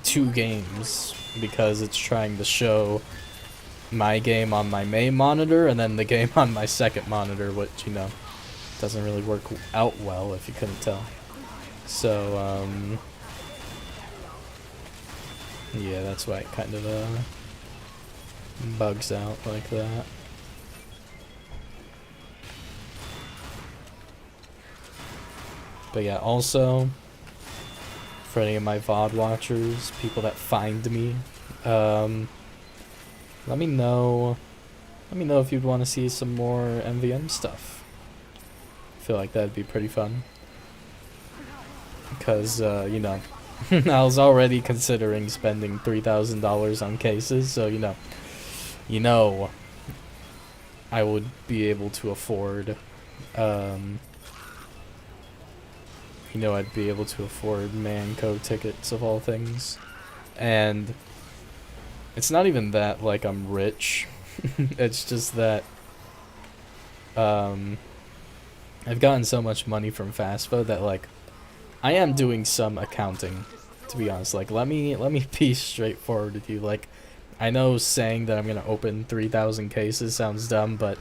two games, because it's trying to show my game on my main monitor and then the game on my second monitor, which, you know, doesn't really work out well if you couldn't tell. So, yeah, that's why it kind of bugs out like that. But yeah, also, for any of my VOD watchers, people that find me, let me know if you'd want to see some more MvM stuff. I feel like that'd be pretty fun. Because, you know, I was already considering spending $3,000 on cases, so, you know, I would be able to afford, you know, I'd be able to afford Manco tickets of all things. And it's not even that, like, I'm rich. It's just that, I've gotten so much money from FastFo that, like, I am doing some accounting, to be honest. Like, let me be straightforward with you. Like, I know saying that I'm gonna open 3,000 cases sounds dumb, but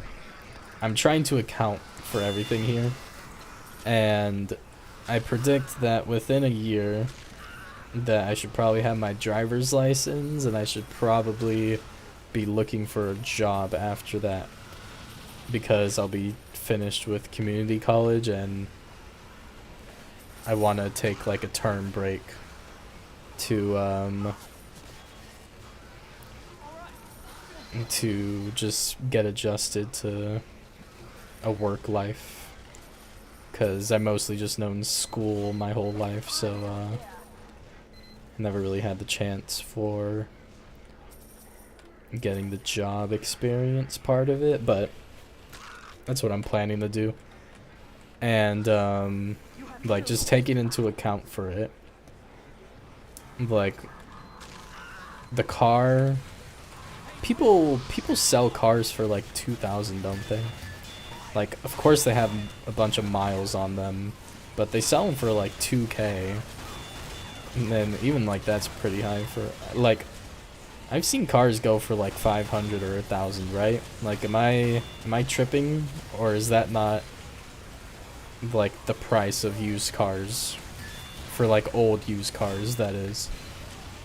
I'm trying to account for everything here. And I predict that within a year that I should probably have my driver's license, and I should probably be looking for a job after that, because I'll be finished with community college and I want to take like a term break to just get adjusted to a work life, because I mostly just known school my whole life, so never really had the chance for getting the job experience part of it, but that's what I'm planning to do. And like, just taking into account for it, like, the car, people sell cars for like 2,000, don't they? Like, of course they have a bunch of miles on them, but they sell them for like 2K. And then even like that's pretty high for, like, I've seen cars go for like 500 or 1,000, right? Like, am I tripping, or is that not like the price of used cars for like old used cars? That is,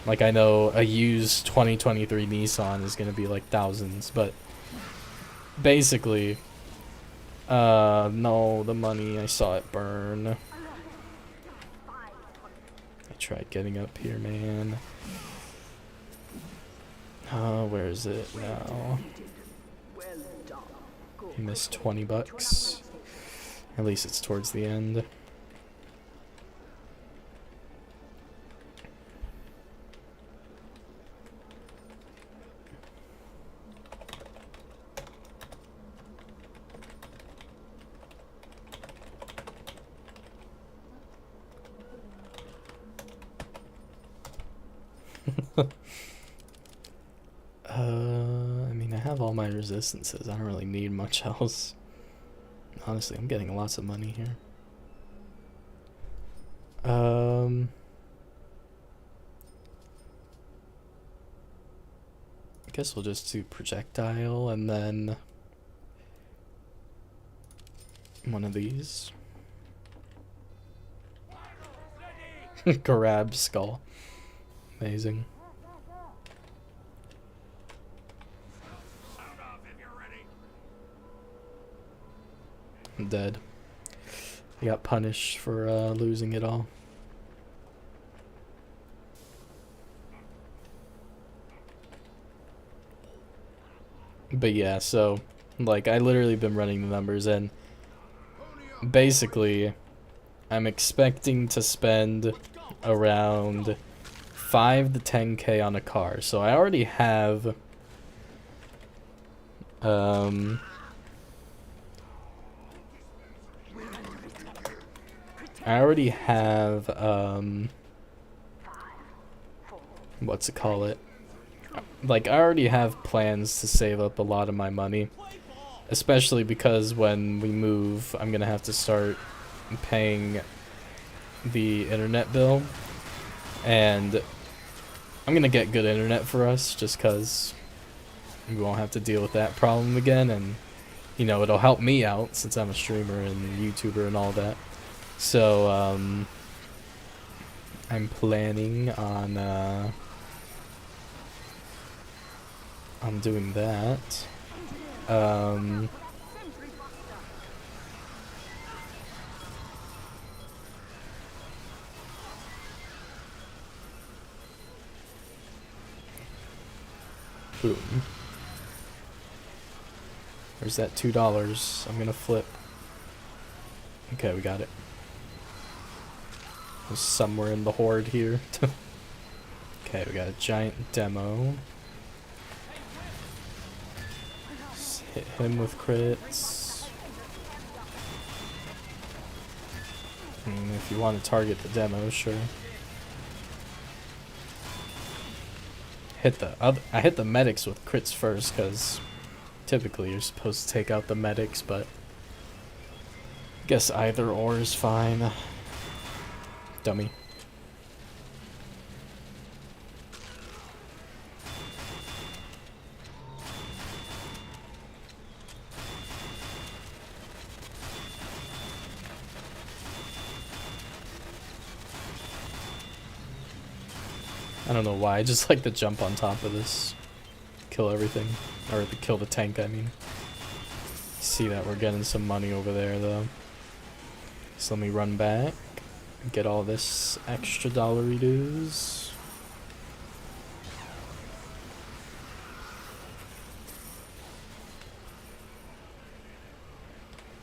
like, I know a used 2023 Nissan is gonna be like thousands, but basically, no, the money, I saw it burn. I tried getting up here, man. Where is it now? I missed 20 bucks. At least it's towards the end. I mean, I have all my resistances. I don't really need much else. Honestly, I'm getting lots of money here. I guess we'll just do projectile and then one of these. Grab skull. Amazing. I'm dead. I got punished for losing it all. But yeah, so like I literally been running the numbers and basically I'm expecting to spend around 5 to 10k on a car. So I already have what's it call it? Like I already have plans to save up a lot of my money, especially because when we move I'm gonna have to start paying the internet bill, and I'm gonna get good internet for us just because we won't have to deal with that problem again, and you know it'll help me out since I'm a streamer and YouTuber and all that. So I'm planning on doing that. Boom. Where's that $2? I'm gonna flip. Okay, we got it. It was somewhere in the horde here. Okay, we got a giant demo. Just hit him with crits. And if you want to target the demo, sure. I hit the medics with crits first because typically you're supposed to take out the medics, but I guess either or is fine. Dummy. I don't know why, I just like to jump on top of this. Kill everything. Or kill the tank, I mean. See that we're getting some money over there, though. So let me run back. Get all this extra dollary dues.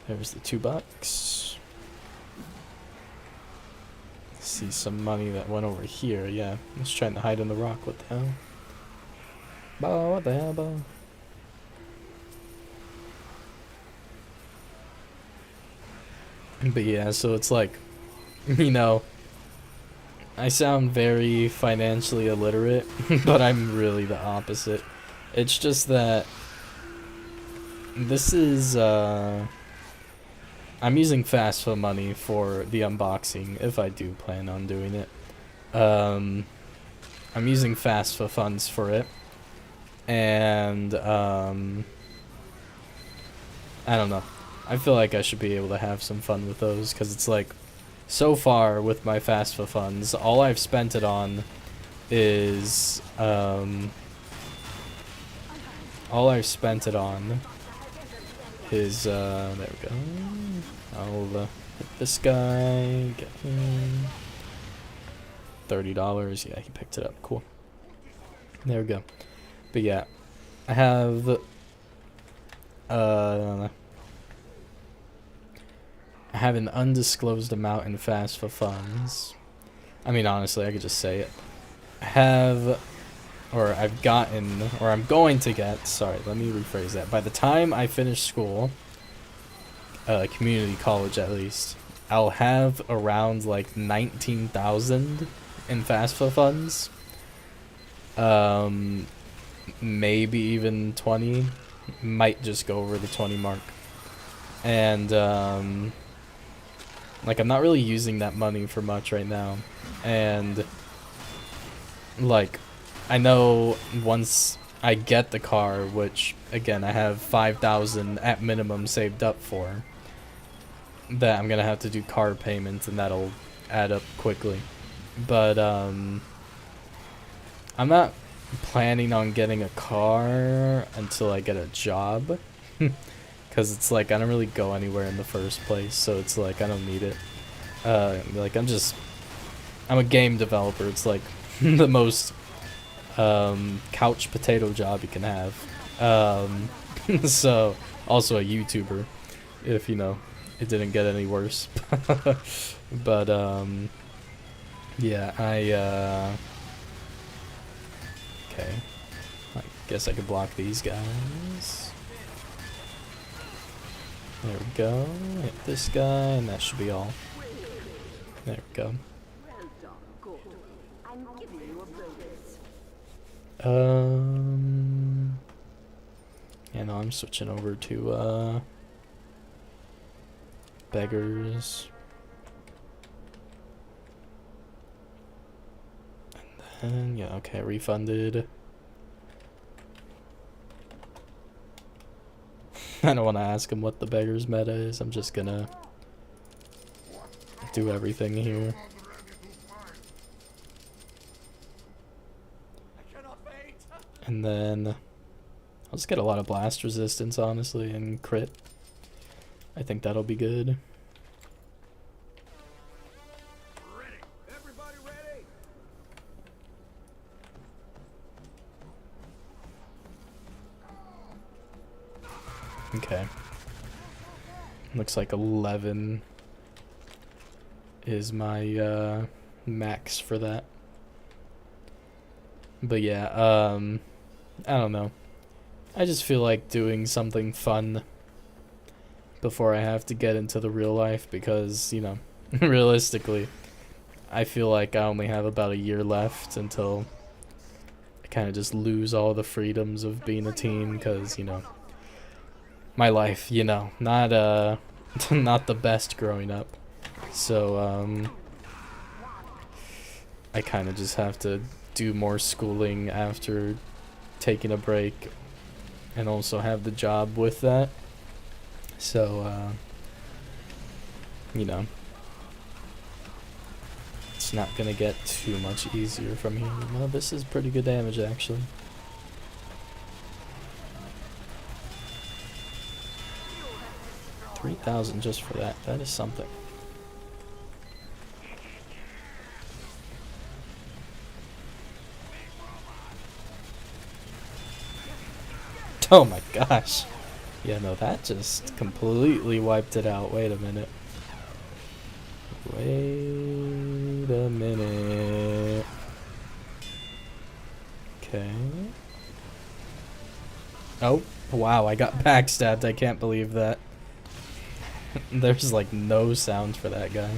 There's the $2. See some money that went over here. Yeah, I was trying to hide in the rock. What the hell? Bo, what the hell, Bo? But yeah, so it's like, you know, I sound very financially illiterate, but I'm really the opposite. It's just that this is, I'm using FAFSA money for the unboxing, if I do plan on doing it. I'm using FAFSA funds for it. And, I don't know. I feel like I should be able to have some fun with those, because it's like, so far with my FAFSA funds, all I've spent it on is, there we go. I'll hit this guy, get him. $30, yeah, he picked it up, cool. There we go. But yeah, I have, I have an undisclosed amount in FAFSA funds. I mean, honestly, I could just say it. I have, or I've gotten, or I'm going to get, sorry, let me rephrase that. By the time I finish school, community college at least, I'll have around like 19,000 in FAFSA funds. Maybe even 20. Might just go over the 20 mark. And Like, I'm not really using that money for much right now. And, like, I know once I get the car, which, again, I have 5,000 at minimum saved up for, that I'm gonna have to do car payments, and that'll add up quickly. But, I'm not planning on getting a car until I get a job. Because it's like, I don't really go anywhere in the first place, so it's like, I don't need it. Like, I'm a game developer. It's like the most couch potato job you can have. So, also a YouTuber, if, you know, it didn't get any worse. But, yeah, okay. I guess I could block these guys. There we go. Hit this guy, and that should be all. There we go. Well done, good. I'm giving you a bonus. Yeah, no, I'm switching over to, beggars. And then, yeah, okay, refunded. I don't want to ask him what the beggar's meta is. I'm just gonna do everything here. And then I'll just get a lot of blast resistance, honestly, and crit. I think that'll be good. Ready. Everybody ready? Okay. Looks like 11 is my max for that. But yeah, I don't know. I just feel like doing something fun before I have to get into the real life because, you know, realistically, I feel like I only have about a year left until I kind of just lose all the freedoms of being a teen because, you know, my life, you know, not not the best growing up. So I kind of just have to do more schooling after taking a break and also have the job with that. So you know, it's not gonna get too much easier from here. No, this is pretty good damage actually. 3,000 just for that. That is something. Oh my gosh. Yeah, no, that just completely wiped it out. Wait a minute. Wait a minute. Okay. Oh, wow, I got backstabbed. I can't believe that. There's like no sound for that guy.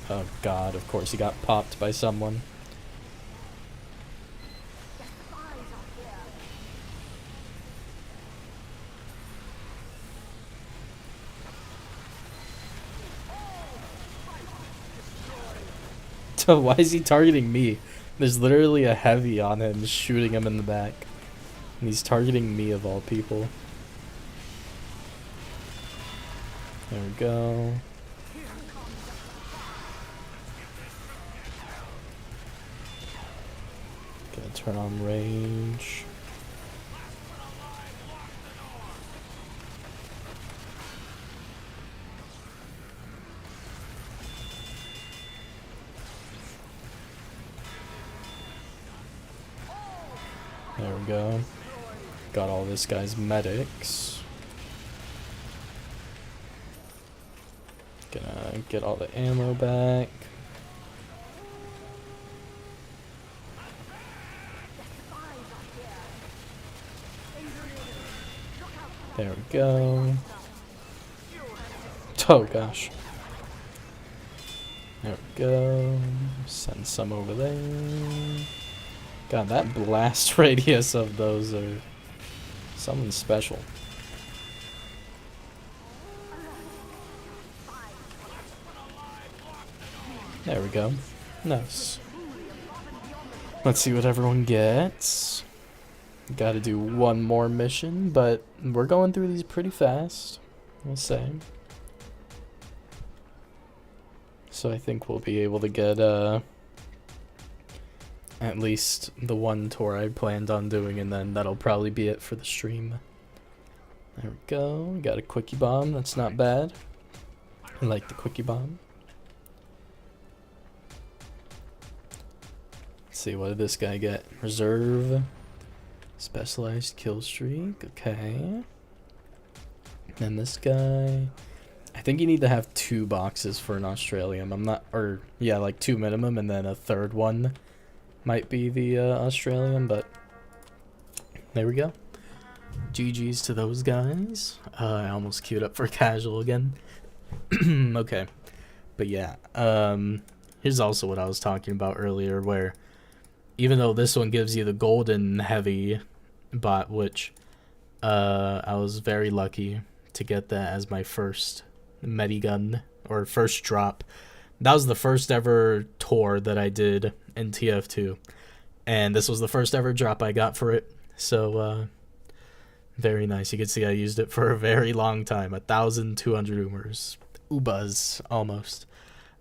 Oh god, of course he got popped by someone. So why is he targeting me? There's literally a heavy on him shooting him in the back. And he's targeting me of all people. There we go. Gonna turn on rage. There we go. Got all this guy's medics. Gonna get all the ammo back. There we go. Oh gosh. There we go. Send some over there. God, that blast radius of those are something special. There we go. Nice. Let's see what everyone gets. Gotta do one more mission, but we're going through these pretty fast, I'll say. So I think we'll be able to get at least the one tour I planned on doing, and then that'll probably be it for the stream. There we go. Got a quickie bomb. That's not bad. I like the quickie bomb. Let's see, what did this guy get? Reserve. Specialized kill streak. Okay. And this guy, I think you need to have 2 boxes for an Australian. I'm not, or yeah, like 2 minimum, and then a third one might be the Australian, but there we go. GG's to those guys. I almost queued up for casual again. Okay. But yeah, here's also what I was talking about earlier, where even though this one gives you the golden heavy bot, which I was very lucky to get that as my first medigun, or first drop. That was the first ever tour that I did in TF2, and this was the first ever drop I got for it, so very nice. You can see I used it for a very long time, 1,200 ubas almost.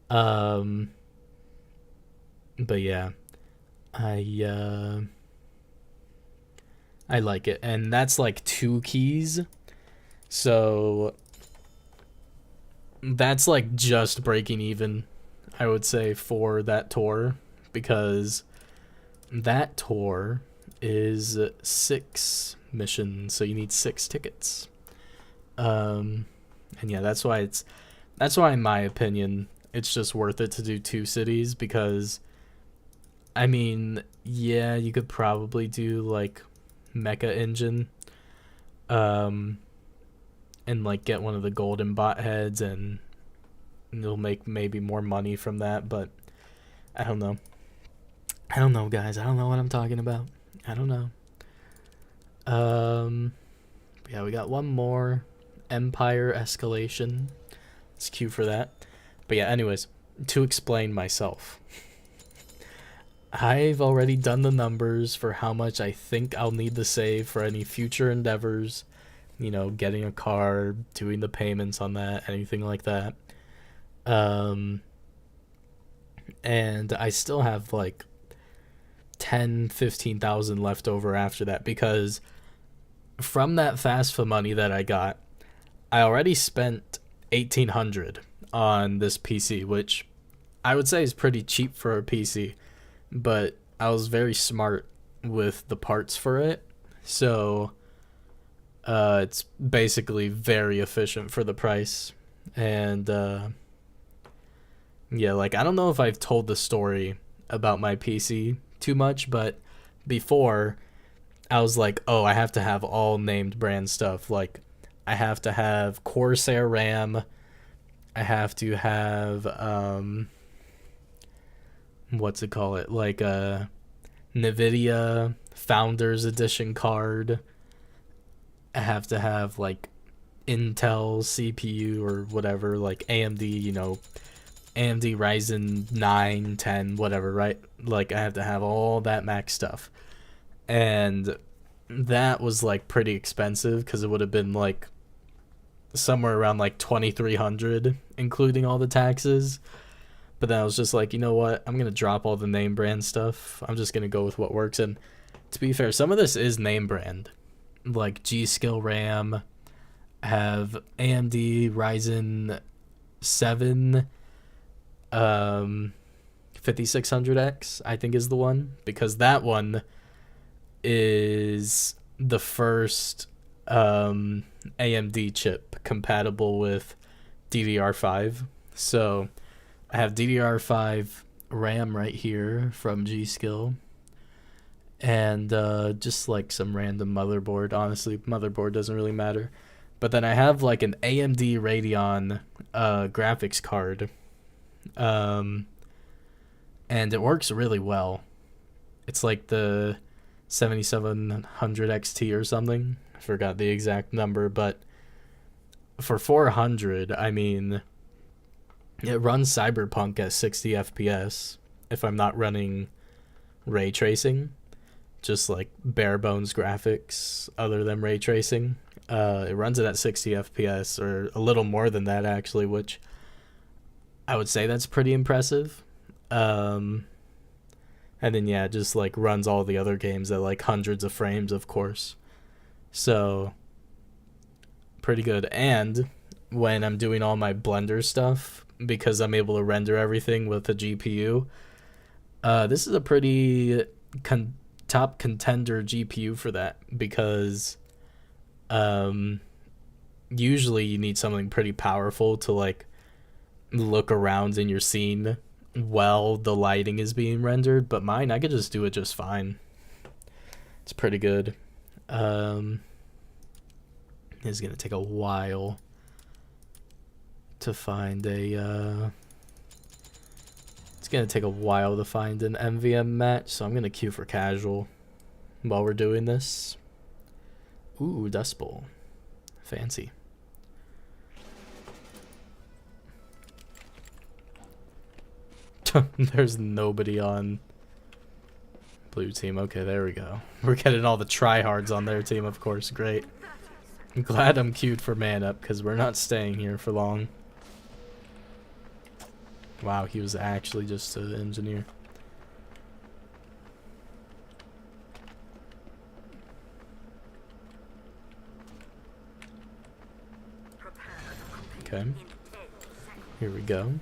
But yeah, I like it, and that's like 2 keys, so that's like just breaking even, I would say, for that tour, because that tour is 6 missions, so you need 6 tickets. And yeah, that's why in my opinion it's just worth it to do 2 cities, because I mean, yeah, you could probably do like Mecha Engine, and like get one of the golden bot heads, and you'll make maybe more money from that, but I don't know. I don't know, guys. I don't know what I'm talking about. I don't know. Yeah, we got one more Empire Escalation. Let's queue for that. But yeah, anyways, to explain myself. I've already done the numbers for how much I think I'll need to save for any future endeavors. You know, getting a car, doing the payments on that, anything like that. And I still have like 10-15,000 left over after that, because from that FAFSA money that I got, I already spent 1,800 on this PC, which I would say is pretty cheap for a PC, but I was very smart with the parts for it, so it's basically very efficient for the price. And yeah, like, I don't know if I've told the story about my PC too much, but before I was like, oh, I have to have all named brand stuff. Like, I have to have Corsair RAM, I have to have what's it call it, like a NVIDIA Founders Edition card, I have to have like Intel CPU or whatever, like AMD, you know, AMD Ryzen 9, 10, whatever, right? Like, I have to have all that Mac stuff. And that was like pretty expensive, because it would have been like somewhere around like 2,300 including all the taxes. But then I was just like, you know what, I'm gonna drop all the name brand stuff, I'm just gonna go with what works. And to be fair, some of this is name brand, like G-Skill RAM, I have AMD Ryzen 7 5600X, I think is the one, because that one is the first AMD chip compatible with DDR5. So I have DDR5 RAM right here from G-Skill, and just like some random motherboard. Honestly, motherboard doesn't really matter. But then I have like an AMD Radeon graphics card, and it works really well. It's like the 7700 XT or something. I forgot the exact number, but for 400, I mean, It runs Cyberpunk at 60 FPS if I'm not running ray tracing, just like bare bones graphics other than ray tracing. It runs it at 60 FPS or a little more than that actually, which I would say that's pretty impressive. And then yeah, just like runs all the other games at like hundreds of frames, of course. So pretty good. And when I'm doing all my Blender stuff, because I'm able to render everything with a GPU, this is a pretty top contender GPU for that, because usually you need something pretty powerful to like look around in your scene while the lighting is being rendered, but mine, I could just do it just fine. It's pretty good. It's gonna take a while to find a it's gonna take a while to find an MVM match, so I'm gonna queue for casual while we're doing this. Ooh, Dust Bowl. Fancy. There's nobody on blue team. Okay, there we go. We're getting all the tryhards on their team, of course. Great. I'm glad I'm queued for man up, because we're not staying here for long. Wow, he was actually just an engineer. Okay. Here we go.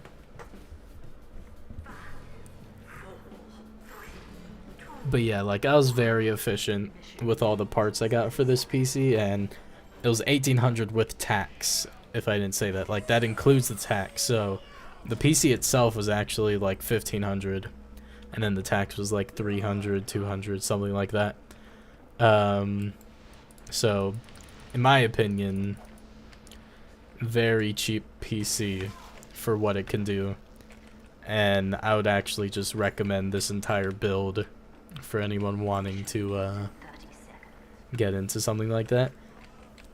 But yeah, like I was very efficient with all the parts I got for this PC, and it was 1800 with tax, if I didn't say that. Like that includes the tax. So the PC itself was actually like 1500, and then the tax was like 300, 200, something like that. So in my opinion, very cheap PC for what it can do, and I would actually just recommend this entire build for anyone wanting to get into something like that.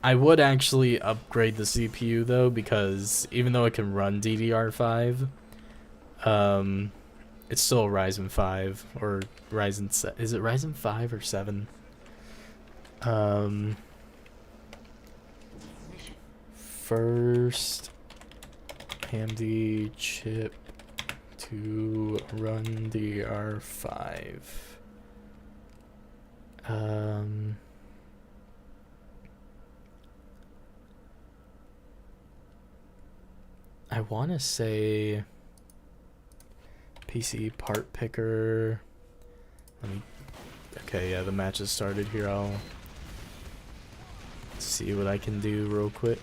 I would actually upgrade the CPU though, because even though it can run DDR5, it's still a Ryzen 5 or Ryzen is it Ryzen 5 or 7? First AMD chip to run DDR5. I want to say PC part picker. Let me. Okay, yeah, the match has started here. I'll see what I can do real quick.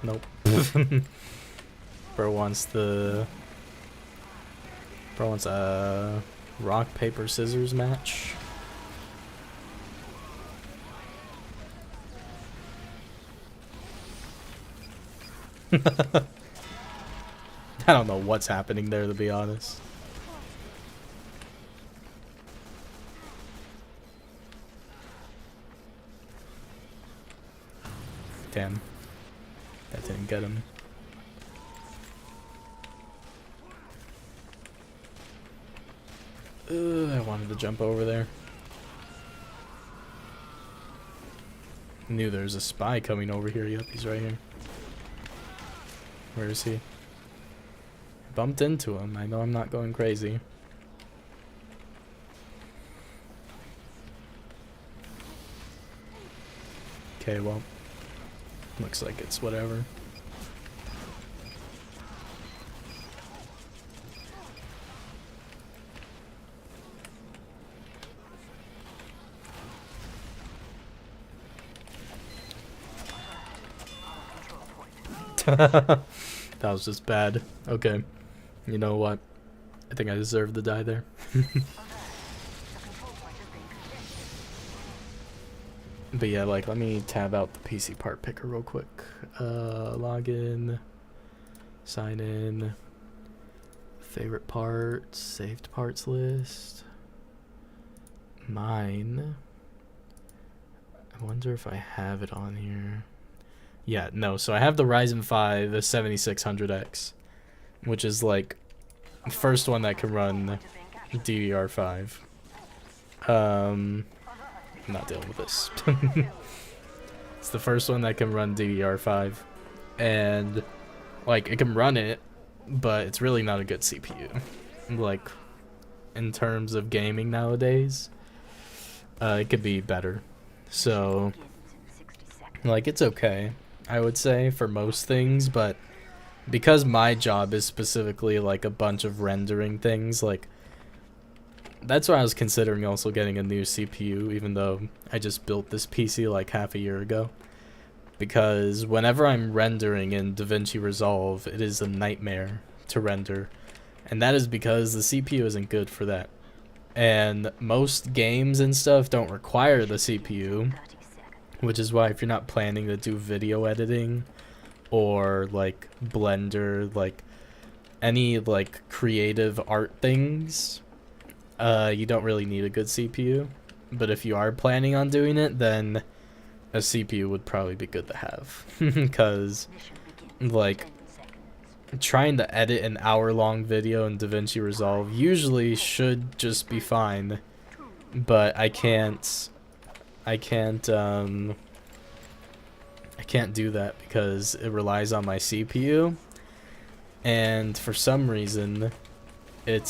Nope. Bro wants a rock paper scissors match. I don't know what's happening there, to be honest. Damn. That didn't get him. I wanted to jump over there. Knew there was a spy coming over here. Yep, he's right here. Where is he? Bumped into him. I know I'm not going crazy. Okay, well, looks like it's whatever. That was just bad. Okay. You know what? I think I deserved to die there. But yeah, like, let me tab out the PC part picker real quick. Login. Sign in. Favorite parts. Saved parts list. Mine. I wonder if I have it on here. Yeah, no. So I have the Ryzen 5 7600X, which is like the first one that can run DDR5. I'm not dealing with this. It's the first one that can run DDR5, and like it can run it, but it's really not a good CPU. Like in terms of gaming nowadays, it could be better. So like it's okay, I would say, for most things, but because my job is specifically like a bunch of rendering things, like that's why I was considering also getting a new CPU, even though I just built this PC like half a year ago. Because whenever I'm rendering in DaVinci Resolve, it is a nightmare to render. And that is because the CPU isn't good for that. And most games and stuff don't require the CPU, which is why if you're not planning to do video editing or like Blender, like any like creative art things, you don't really need a good CPU. But if you are planning on doing it, then a CPU would probably be good to have. Because like trying to edit an hour-long video in DaVinci Resolve usually should just be fine, but I can't do that because it relies on my CPU, and for some reason it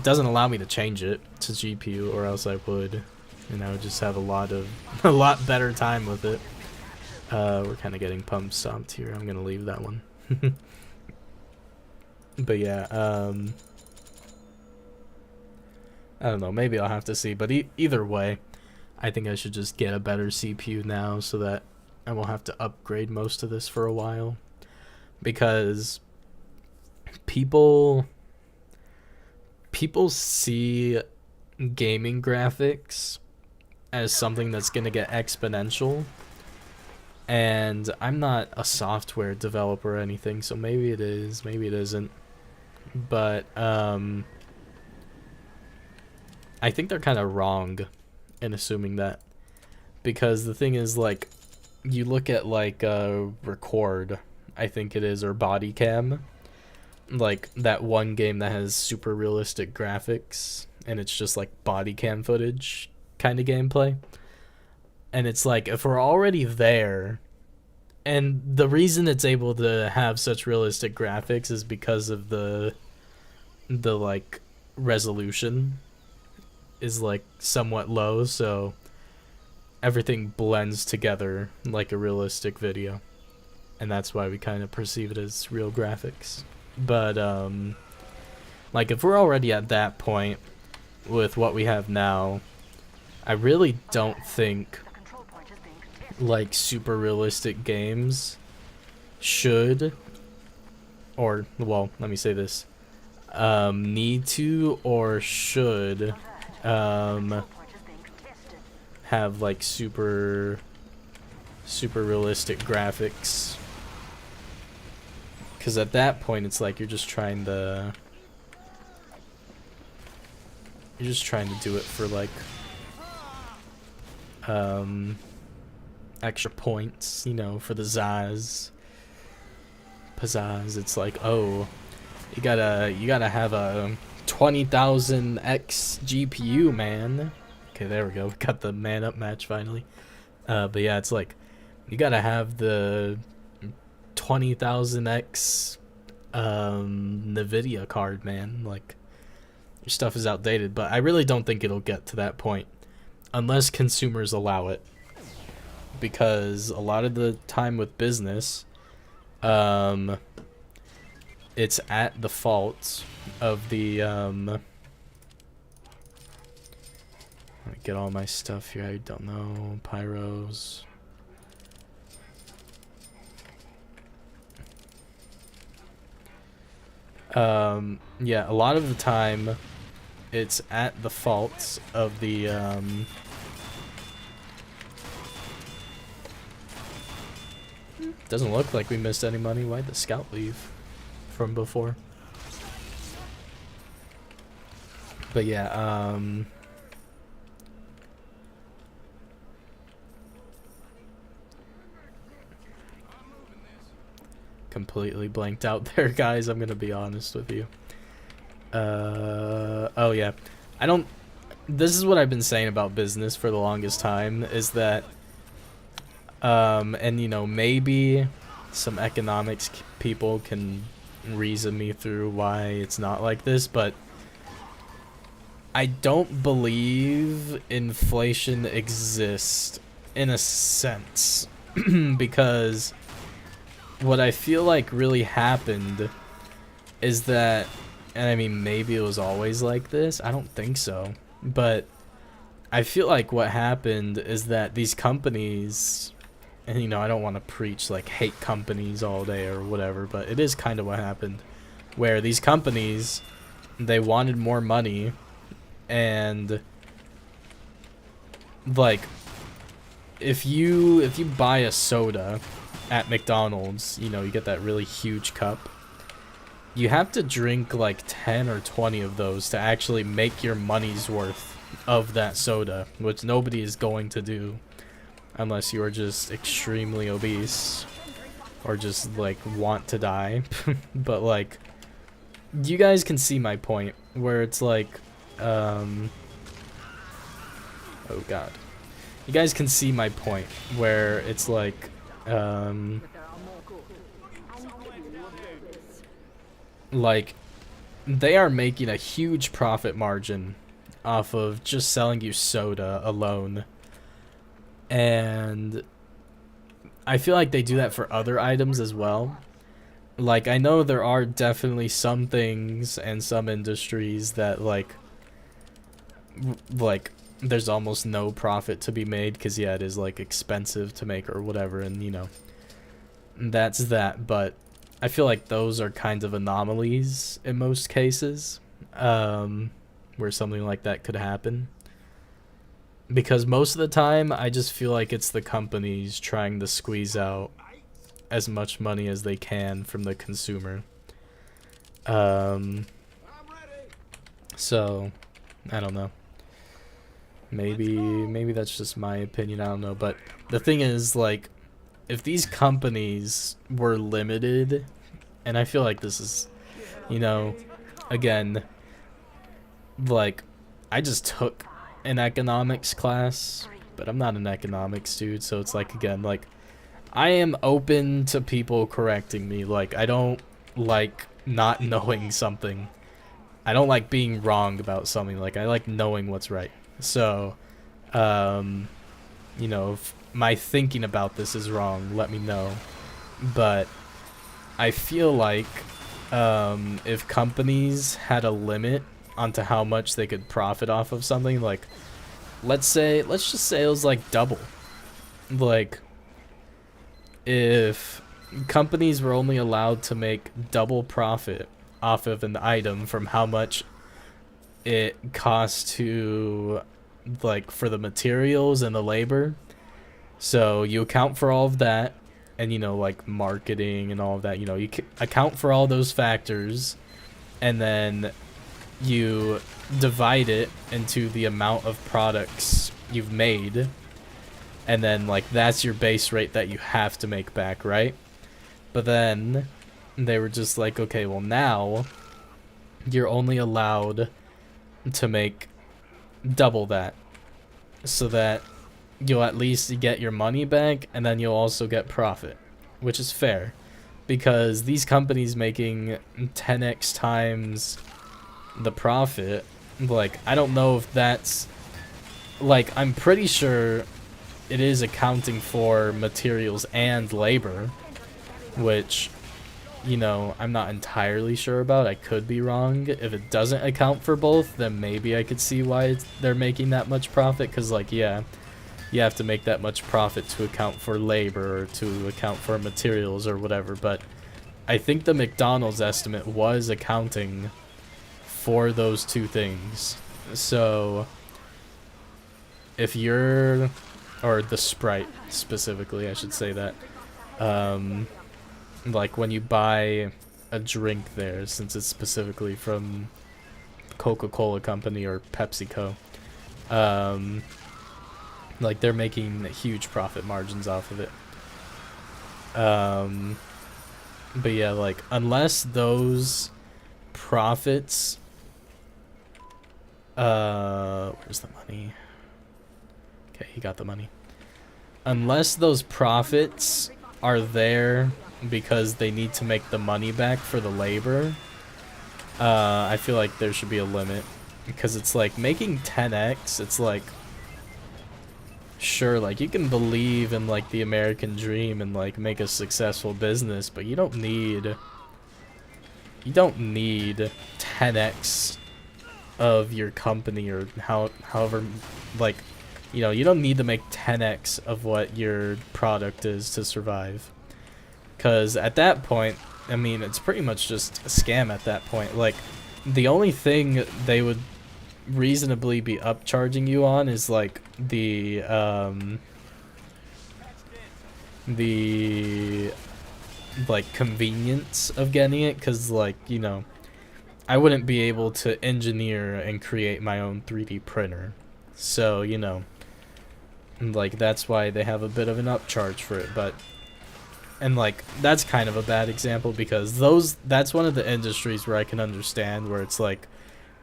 doesn't allow me to change it to GPU, or else I would, and I would just have a lot better time with it. We're kind of getting pump stomped here. I'm gonna leave that one. But yeah, I don't know, maybe I'll have to see, but either way, I think I should just get a better CPU now so that I won't have to upgrade most of this for a while, because people see gaming graphics as something that's going to get exponential, and I'm not a software developer or anything, so maybe it is, maybe it isn't, but I think they're kind of wrong in assuming that, because the thing is, like, you look at like Record, I think it is, or Body Cam, like that one game that has super realistic graphics and it's just like body cam footage kind of gameplay, and it's like, if we're already there, and the reason it's able to have such realistic graphics is because of the like resolution is like somewhat low, so everything blends together like a realistic video, and that's why we kind of perceive it as real graphics. But like if we're already at that point with what we have now, I really don't think like super realistic games should, or well, let me say this, need to or should have like super realistic graphics. Because at that point, it's like you're just trying to do it for like extra points, you know, for the pizzazz. It's like, oh, you gotta have a 20,000x GPU, man. Okay, there we go. We got the man up match finally. But yeah, it's like you gotta have the 20,000x NVIDIA card, man. Like, your stuff is outdated, but I really don't think it'll get to that point unless consumers allow it, because a lot of the time with business, it's at the fault of the let me get all my stuff here. I don't know, pyros. Yeah, a lot of the time it's at the fault of the doesn't look like we missed any money. Why'd the scout leave from before? But yeah, completely blanked out there, guys. I'm gonna be honest with you. Oh yeah. I don't... This is what I've been saying about business for the longest time, is that, and you know, maybe some economics people can reason me through why it's not like this, but I don't believe inflation exists in a sense. Because what I feel like really happened is that, and I mean, maybe it was always like this, I don't think so, but I feel like what happened is that these companies, and you know, I don't want to preach like hate companies all day or whatever, but it is kind of what happened, where these companies, they wanted more money, and like, if you buy a soda at McDonald's, you know, you get that really huge cup, you have to drink like 10 or 20 of those to actually make your money's worth of that soda, which nobody is going to do unless you are just extremely obese or just like want to die. But like, you guys can see my point where it's like, oh god, you guys can see my point where it's like, like, they are making a huge profit margin off of just selling you soda alone. And I feel like they do that for other items as well. Like, I know there are definitely some things and some industries that, like, there's almost no profit to be made because, yeah, it is, like, expensive to make or whatever, and, you know, that's that. But I feel like those are kind of anomalies in most cases, where something like that could happen. Because most of the time, I just feel like it's the companies trying to squeeze out as much money as they can from the consumer. So, I don't know. Maybe that's just my opinion, I don't know. But the thing is, like, if these companies were limited, and I feel like this is, you know, again, like, I just took an economics class, but I'm not an economics dude, so it's like, again, like, I am open to people correcting me. Like, I don't like not knowing something. I don't like being wrong about something. Like, I like knowing what's right. So, you know, if my thinking about this is wrong, let me know. But I feel like if companies had a limit onto how much they could profit off of something, like, let's just say it was like double. Like, if companies were only allowed to make double profit off of an item from how much it costs to, like, for the materials and the labor, so you account for all of that, and, you know, like, marketing and all of that, you know, you account for all those factors, and then you divide it into the amount of products you've made, and then, like, that's your base rate that you have to make back, right? But then they were just like, okay, well, now you're only allowed to make double that, so that you'll at least get your money back, and then you'll also get profit, which is fair, because these companies making 10x times the profit, like, I don't know if that's, like, I'm pretty sure it is accounting for materials and labor, which, you know, I'm not entirely sure about. I could be wrong. If it doesn't account for both, then maybe I could see why they're making that much profit, because, like, yeah, you have to make that much profit to account for labor or to account for materials or whatever. But I think the McDonald's estimate was accounting for those two things. So if you're, or the Sprite specifically, I should say that, like, when you buy a drink there, since it's specifically from Coca-Cola Company or PepsiCo, like, they're making huge profit margins off of it. But yeah, like, unless those profits, where's the money? Okay, he got the money. Unless those profits are there because they need to make the money back for the labor, I feel like there should be a limit. Because it's like, making 10x, it's like, sure, like, you can believe in, like, the American dream and, like, make a successful business, but you don't need 10x of your company, or however, like, you know, you don't need to make 10x of what your product is to survive. Because at that point, I mean, it's pretty much just a scam at that point. Like, the only thing they would reasonably be upcharging you on is like the like convenience of getting it, because like, you know, I wouldn't be able to engineer and create my own 3D printer, so you know, like, that's why they have a bit of an upcharge for it. But and like, that's kind of a bad example, because that's one of the industries where I can understand where it's like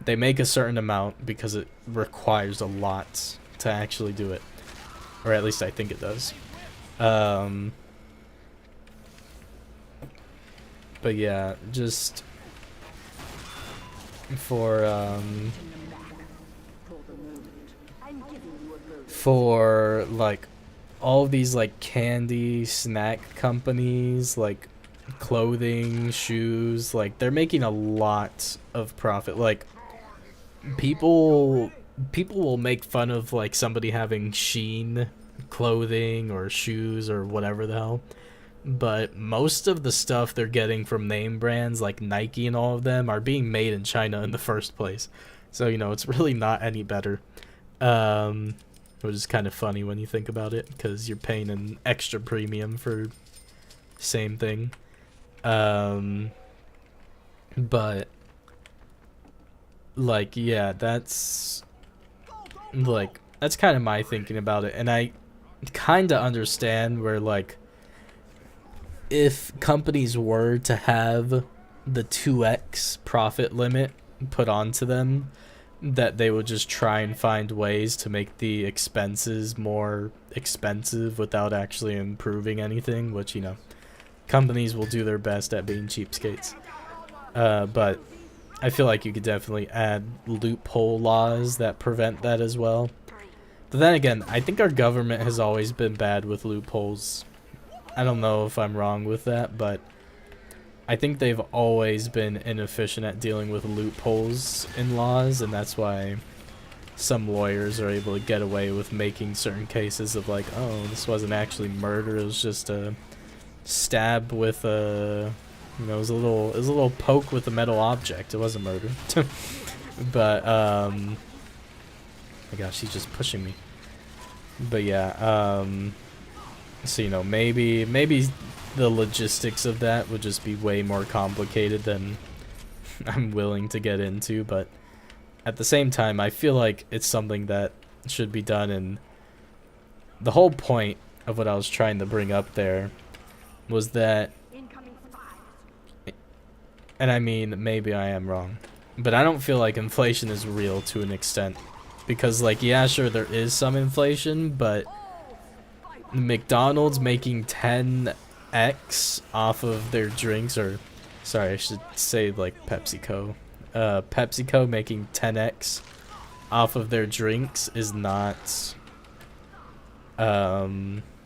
they make a certain amount because it requires a lot to actually do it. Or at least I think it does. But yeah, just for like all of these like candy snack companies, like clothing, shoes, like they're making a lot of profit. Like, people will make fun of like somebody having Sheen clothing or shoes or whatever the hell, but most of the stuff they're getting from name brands like Nike and all of them are being made in China in the first place. So, you know, it's really not any better, which is kind of funny when you think about it, because you're paying an extra premium for same thing. But like, yeah, that's kind of my thinking about it. And I kind of understand where, like, if companies were to have the 2x profit limit put onto them, that they would just try and find ways to make the expenses more expensive without actually improving anything, which, you know, companies will do their best at being cheapskates. But I feel like you could definitely add loophole laws that prevent that as well. But then again, I think our government has always been bad with loopholes. I don't know if I'm wrong with that, but I think they've always been inefficient at dealing with loopholes in laws, and that's why some lawyers are able to get away with making certain cases of like, oh, this wasn't actually murder, it was just a stab with a, you know, it was a little poke with a metal object. It wasn't murder. But my gosh, he's just pushing me. But yeah, so, you know, maybe the logistics of that would just be way more complicated than I'm willing to get into, but at the same time, I feel like it's something that should be done. And the whole point of what I was trying to bring up there was that, and I mean, maybe I am wrong, but I don't feel like inflation is real to an extent, because, like, yeah, sure, there is some inflation, but McDonald's making 10x off of their drinks, or sorry, I should say like PepsiCo. PepsiCo making 10x off of their drinks is not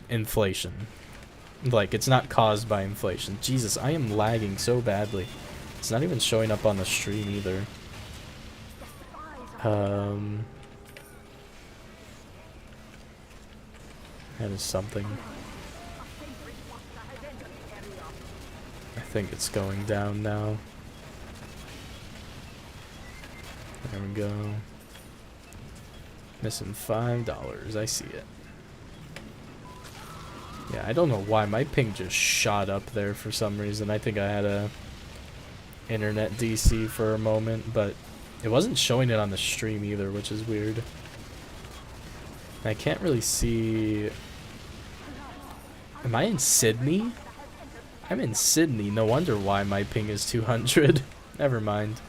inflation. Like, it's not caused by inflation. Jesus, I am lagging so badly. It's not even showing up on the stream either. That is something. I think it's going down now. There we go. Missing $5. I see it. Yeah, I don't know why my ping just shot up there for some reason. I think I had a internet DC for a moment, but it wasn't showing it on the stream either, which is weird. I can't really see. Am I in Sydney? I'm in Sydney. No wonder why my ping is 200. Never mind.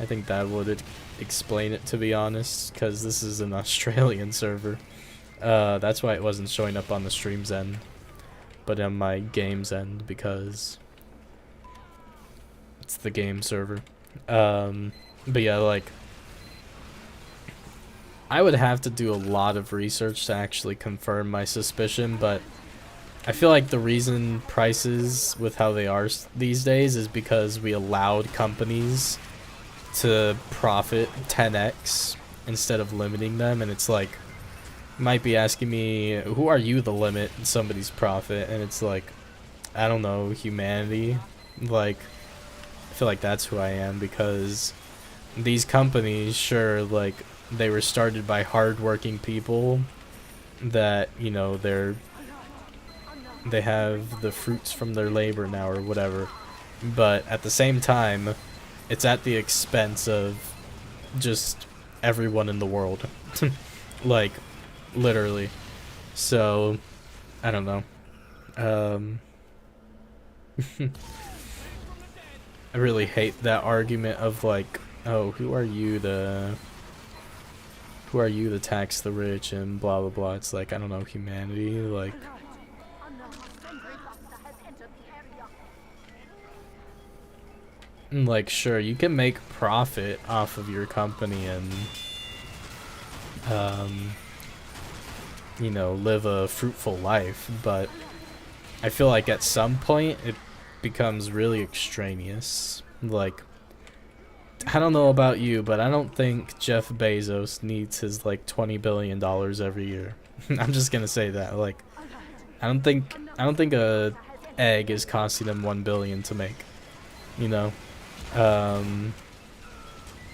I think that would explain it, to be honest, because this is an Australian server. That's why it wasn't showing up on the stream's end, but on my game's end, because it's the game server. But yeah, like, I would have to do a lot of research to actually confirm my suspicion, but I feel like the reason prices with how they are these days is because we allowed companies to profit 10x instead of limiting them, and it's like, you might be asking me, who are you to limit somebody's profit? And it's like, I don't know, humanity. Like, I feel like that's who I am, because these companies, sure, like, they were started by hardworking people that, you know, they have the fruits from their labor now or whatever, but at the same time it's at the expense of just everyone in the world. Like, literally. So I don't know. I really hate that argument of like, oh, who are you to tax the rich and blah blah blah. It's like, I don't know, humanity, like, sure, you can make profit off of your company and, you know, live a fruitful life, but I feel like at some point it becomes really extraneous. Like, I don't know about you, but I don't think Jeff Bezos needs his, like, $20 billion every year. I'm just gonna say that. Like, I don't think a egg is costing him $1 billion to make, you know?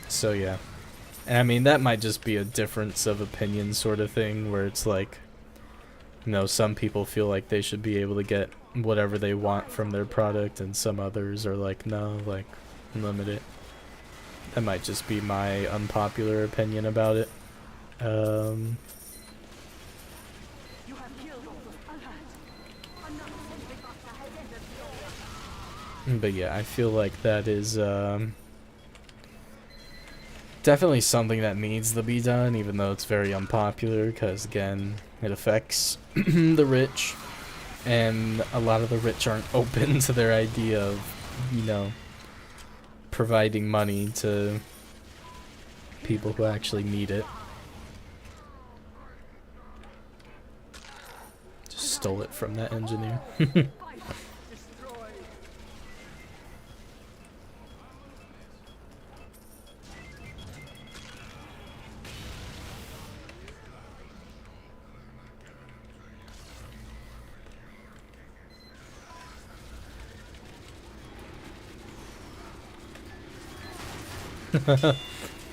So yeah, and I mean, that might just be a difference of opinion sort of thing, where it's like, you know, some people feel like they should be able to get whatever they want from their product, and some others are like, no, like, limit it. That might just be my unpopular opinion about it. But yeah, I feel like that is definitely something that needs to be done, even though it's very unpopular, because again, it affects the rich, and a lot of the rich aren't open to their idea of, you know, providing money to people who actually need it. Just stole it from that engineer.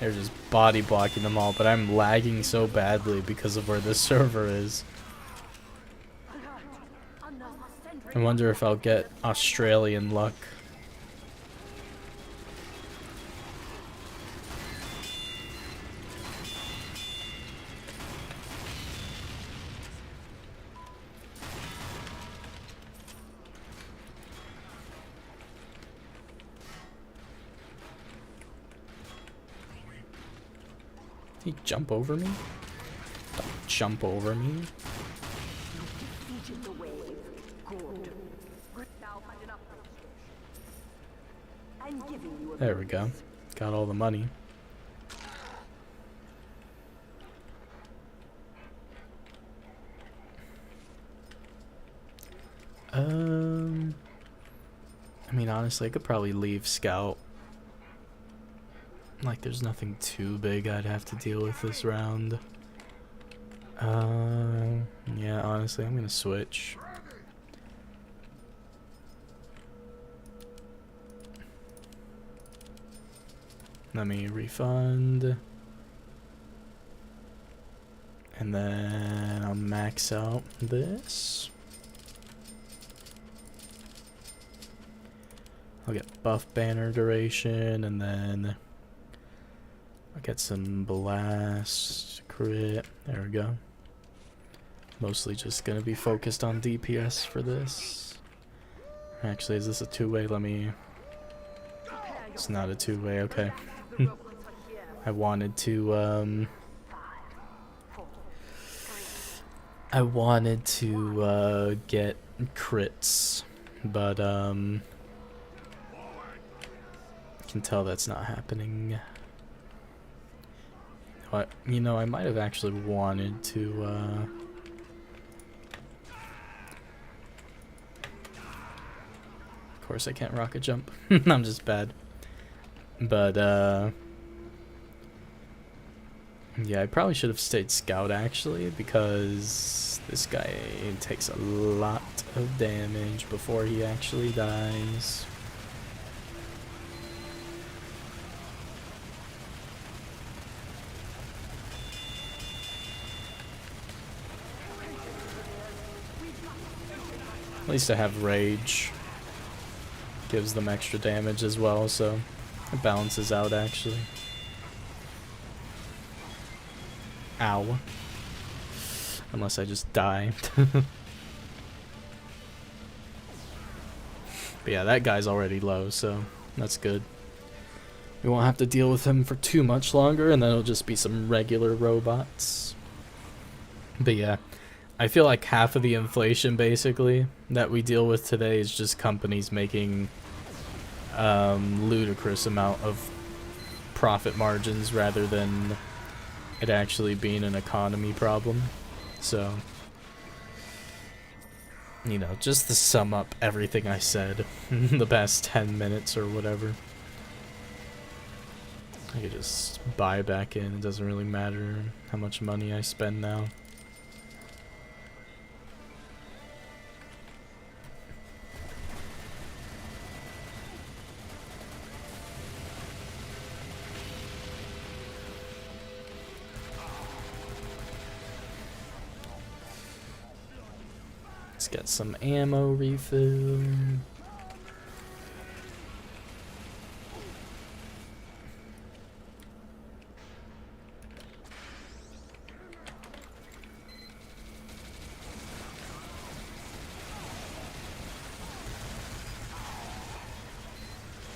They're just body blocking them all, but I'm lagging so badly because of where this server is. I wonder if I'll get Australian luck. Did he jump over me? Don't jump over me. There we go. Got all the money. I mean, honestly, I could probably leave Scout. Like, there's nothing too big I'd have to deal with this round. Yeah, honestly, I'm gonna switch. Let me refund. And then I'll max out this. I'll get buff banner duration, and then I'll get some blast crit. There we go. Mostly just gonna be focused on DPS for this. Actually, is this a two-way? Let me... It's not a two-way, okay. I wanted to, I wanted to, get crits, but, I can tell that's not happening. But, you know, I might have actually wanted to, Of course I can't rocket jump. I'm just bad. But, yeah, I probably should have stayed scout, actually, because this guy takes a lot of damage before he actually dies. At least I have rage. Gives them extra damage as well, so it balances out, actually. Ow. Unless I just die. But yeah, that guy's already low, so that's good. We won't have to deal with him for too much longer, and then it'll just be some regular robots. But yeah, I feel like half of the inflation, basically, that we deal with today is just companies making ludicrous amount of profit margins rather than it actually being an economy problem. So, you know, just to sum up everything I said in the past 10 minutes or whatever. I could just buy back in, it doesn't really matter how much money I spend now. Let's get some ammo refill.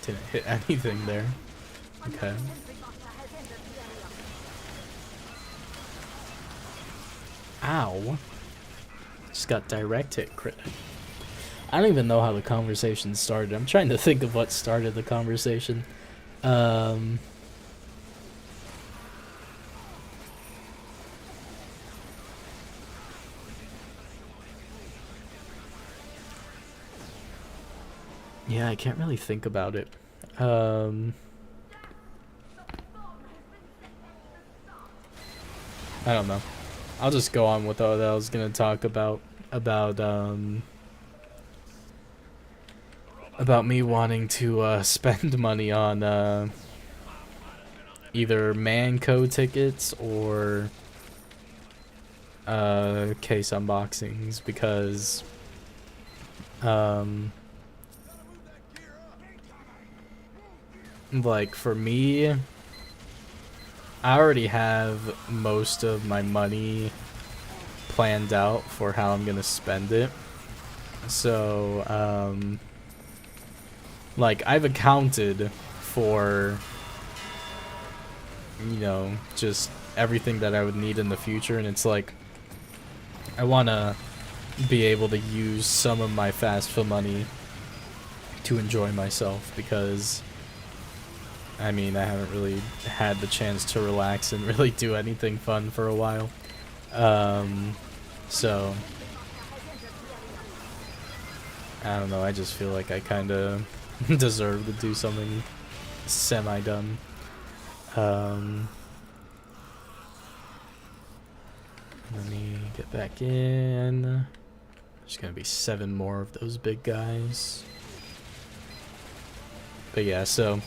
Didn't hit anything there. Okay. Ow. Just got direct hit crit. I don't even know how the conversation started. I'm trying to think of what started the conversation. Yeah, I can't really think about it. I don't know. I'll just go on with what I was gonna talk about me wanting to spend money on either Manco tickets or case unboxings, because like for me, I already have most of my money planned out for how I'm gonna spend it. So, like, I've accounted for, you know, just everything that I would need in the future, and it's like, I wanna be able to use some of my FAFSA money to enjoy myself, because I mean, I haven't really had the chance to relax and really do anything fun for a while. So, I don't know, I just feel like I kind of deserve to do something semi-dumb. Let me get back in. There's gonna be 7 more of those big guys. But yeah, so,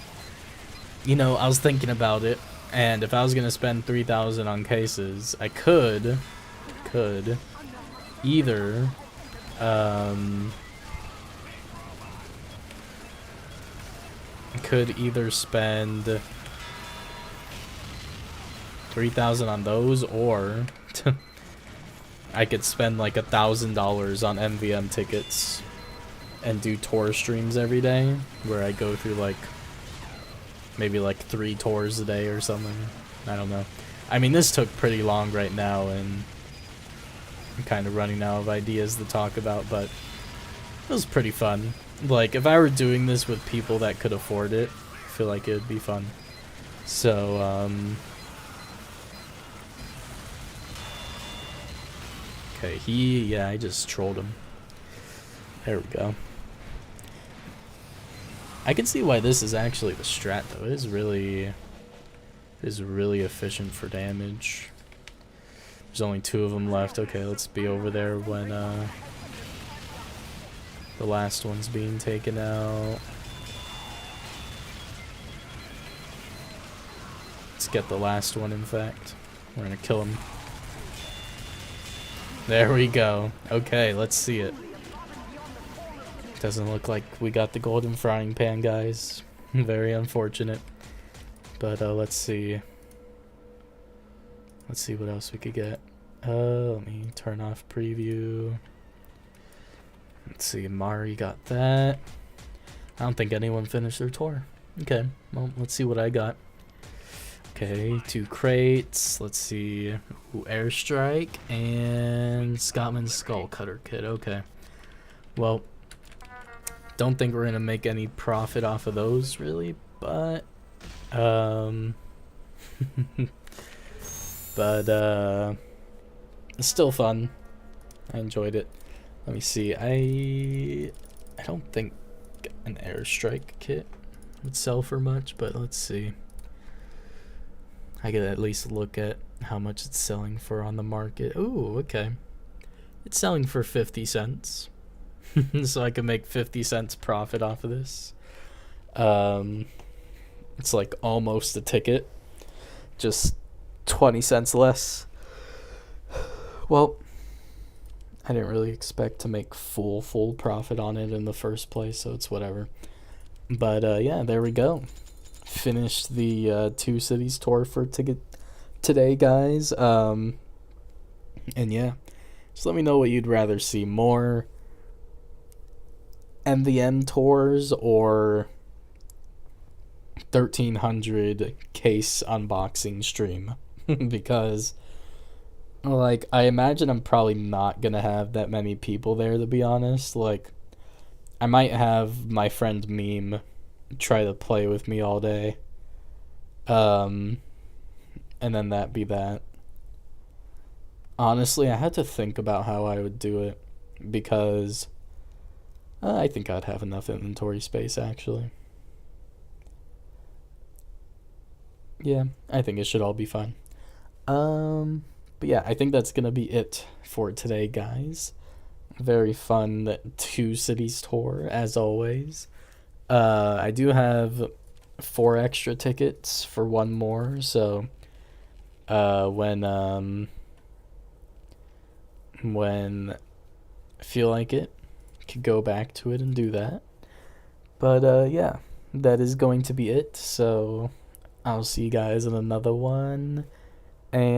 you know, I was thinking about it, and if I was gonna spend 3,000 on cases, I could either spend 3,000 on those, or I could spend like $1,000 on MvM tickets and do tour streams every day, where I go through like maybe like 3 tours a day or something. I don't know. I mean, this took pretty long right now, and I'm kind of running out of ideas to talk about, but it was pretty fun. Like, if I were doing this with people that could afford it, I feel like it would be fun. So, okay, yeah, I just trolled him. There we go. I can see why this is actually the strat, though. It is really efficient for damage. There's only 2 of them left. Okay, let's be over there when the last one's being taken out. Let's get the last one, in fact. We're gonna kill him. There we go. Okay, let's see it. Doesn't look like we got the golden frying pan, guys. Very unfortunate. But let's see. Let's see what else we could get. Let me turn off preview. Let's see, Mari got that. I don't think anyone finished their tour. Okay, well, let's see what I got. Okay, 2 crates. Let's see. Ooh, airstrike and Scotland's skull cutter kit. Okay. Well, don't think we're gonna make any profit off of those really, but but it's still fun. I enjoyed it. Let me see. I don't think an airstrike kit would sell for much, but let's see. I could at least look at how much it's selling for on the market. Ooh, okay. It's selling for 50 cents. So I can make 50 cents profit off of this. It's like almost a ticket. Just 20 cents less. Well, I didn't really expect to make full profit on it in the first place, so it's whatever. But yeah, there we go. Finished the 2 cities tour for today, guys. And yeah, just let me know what you'd rather see, more MvM tours or 1300 case unboxing stream. Because, like, I imagine I'm probably not gonna have that many people there, to be honest. Like, I might have my friend Meme try to play with me all day. And then that be that. Honestly, I had to think about how I would do it, because I think I'd have enough inventory space, actually. Yeah, I think it should all be fine. But yeah, I think that's gonna be it for today, guys. Very fun 2 cities tour, as always. I do have 4 extra tickets for 1 more, so when I feel like it, could go back to it and do that. But yeah, that is going to be it. So I'll see you guys in another one, and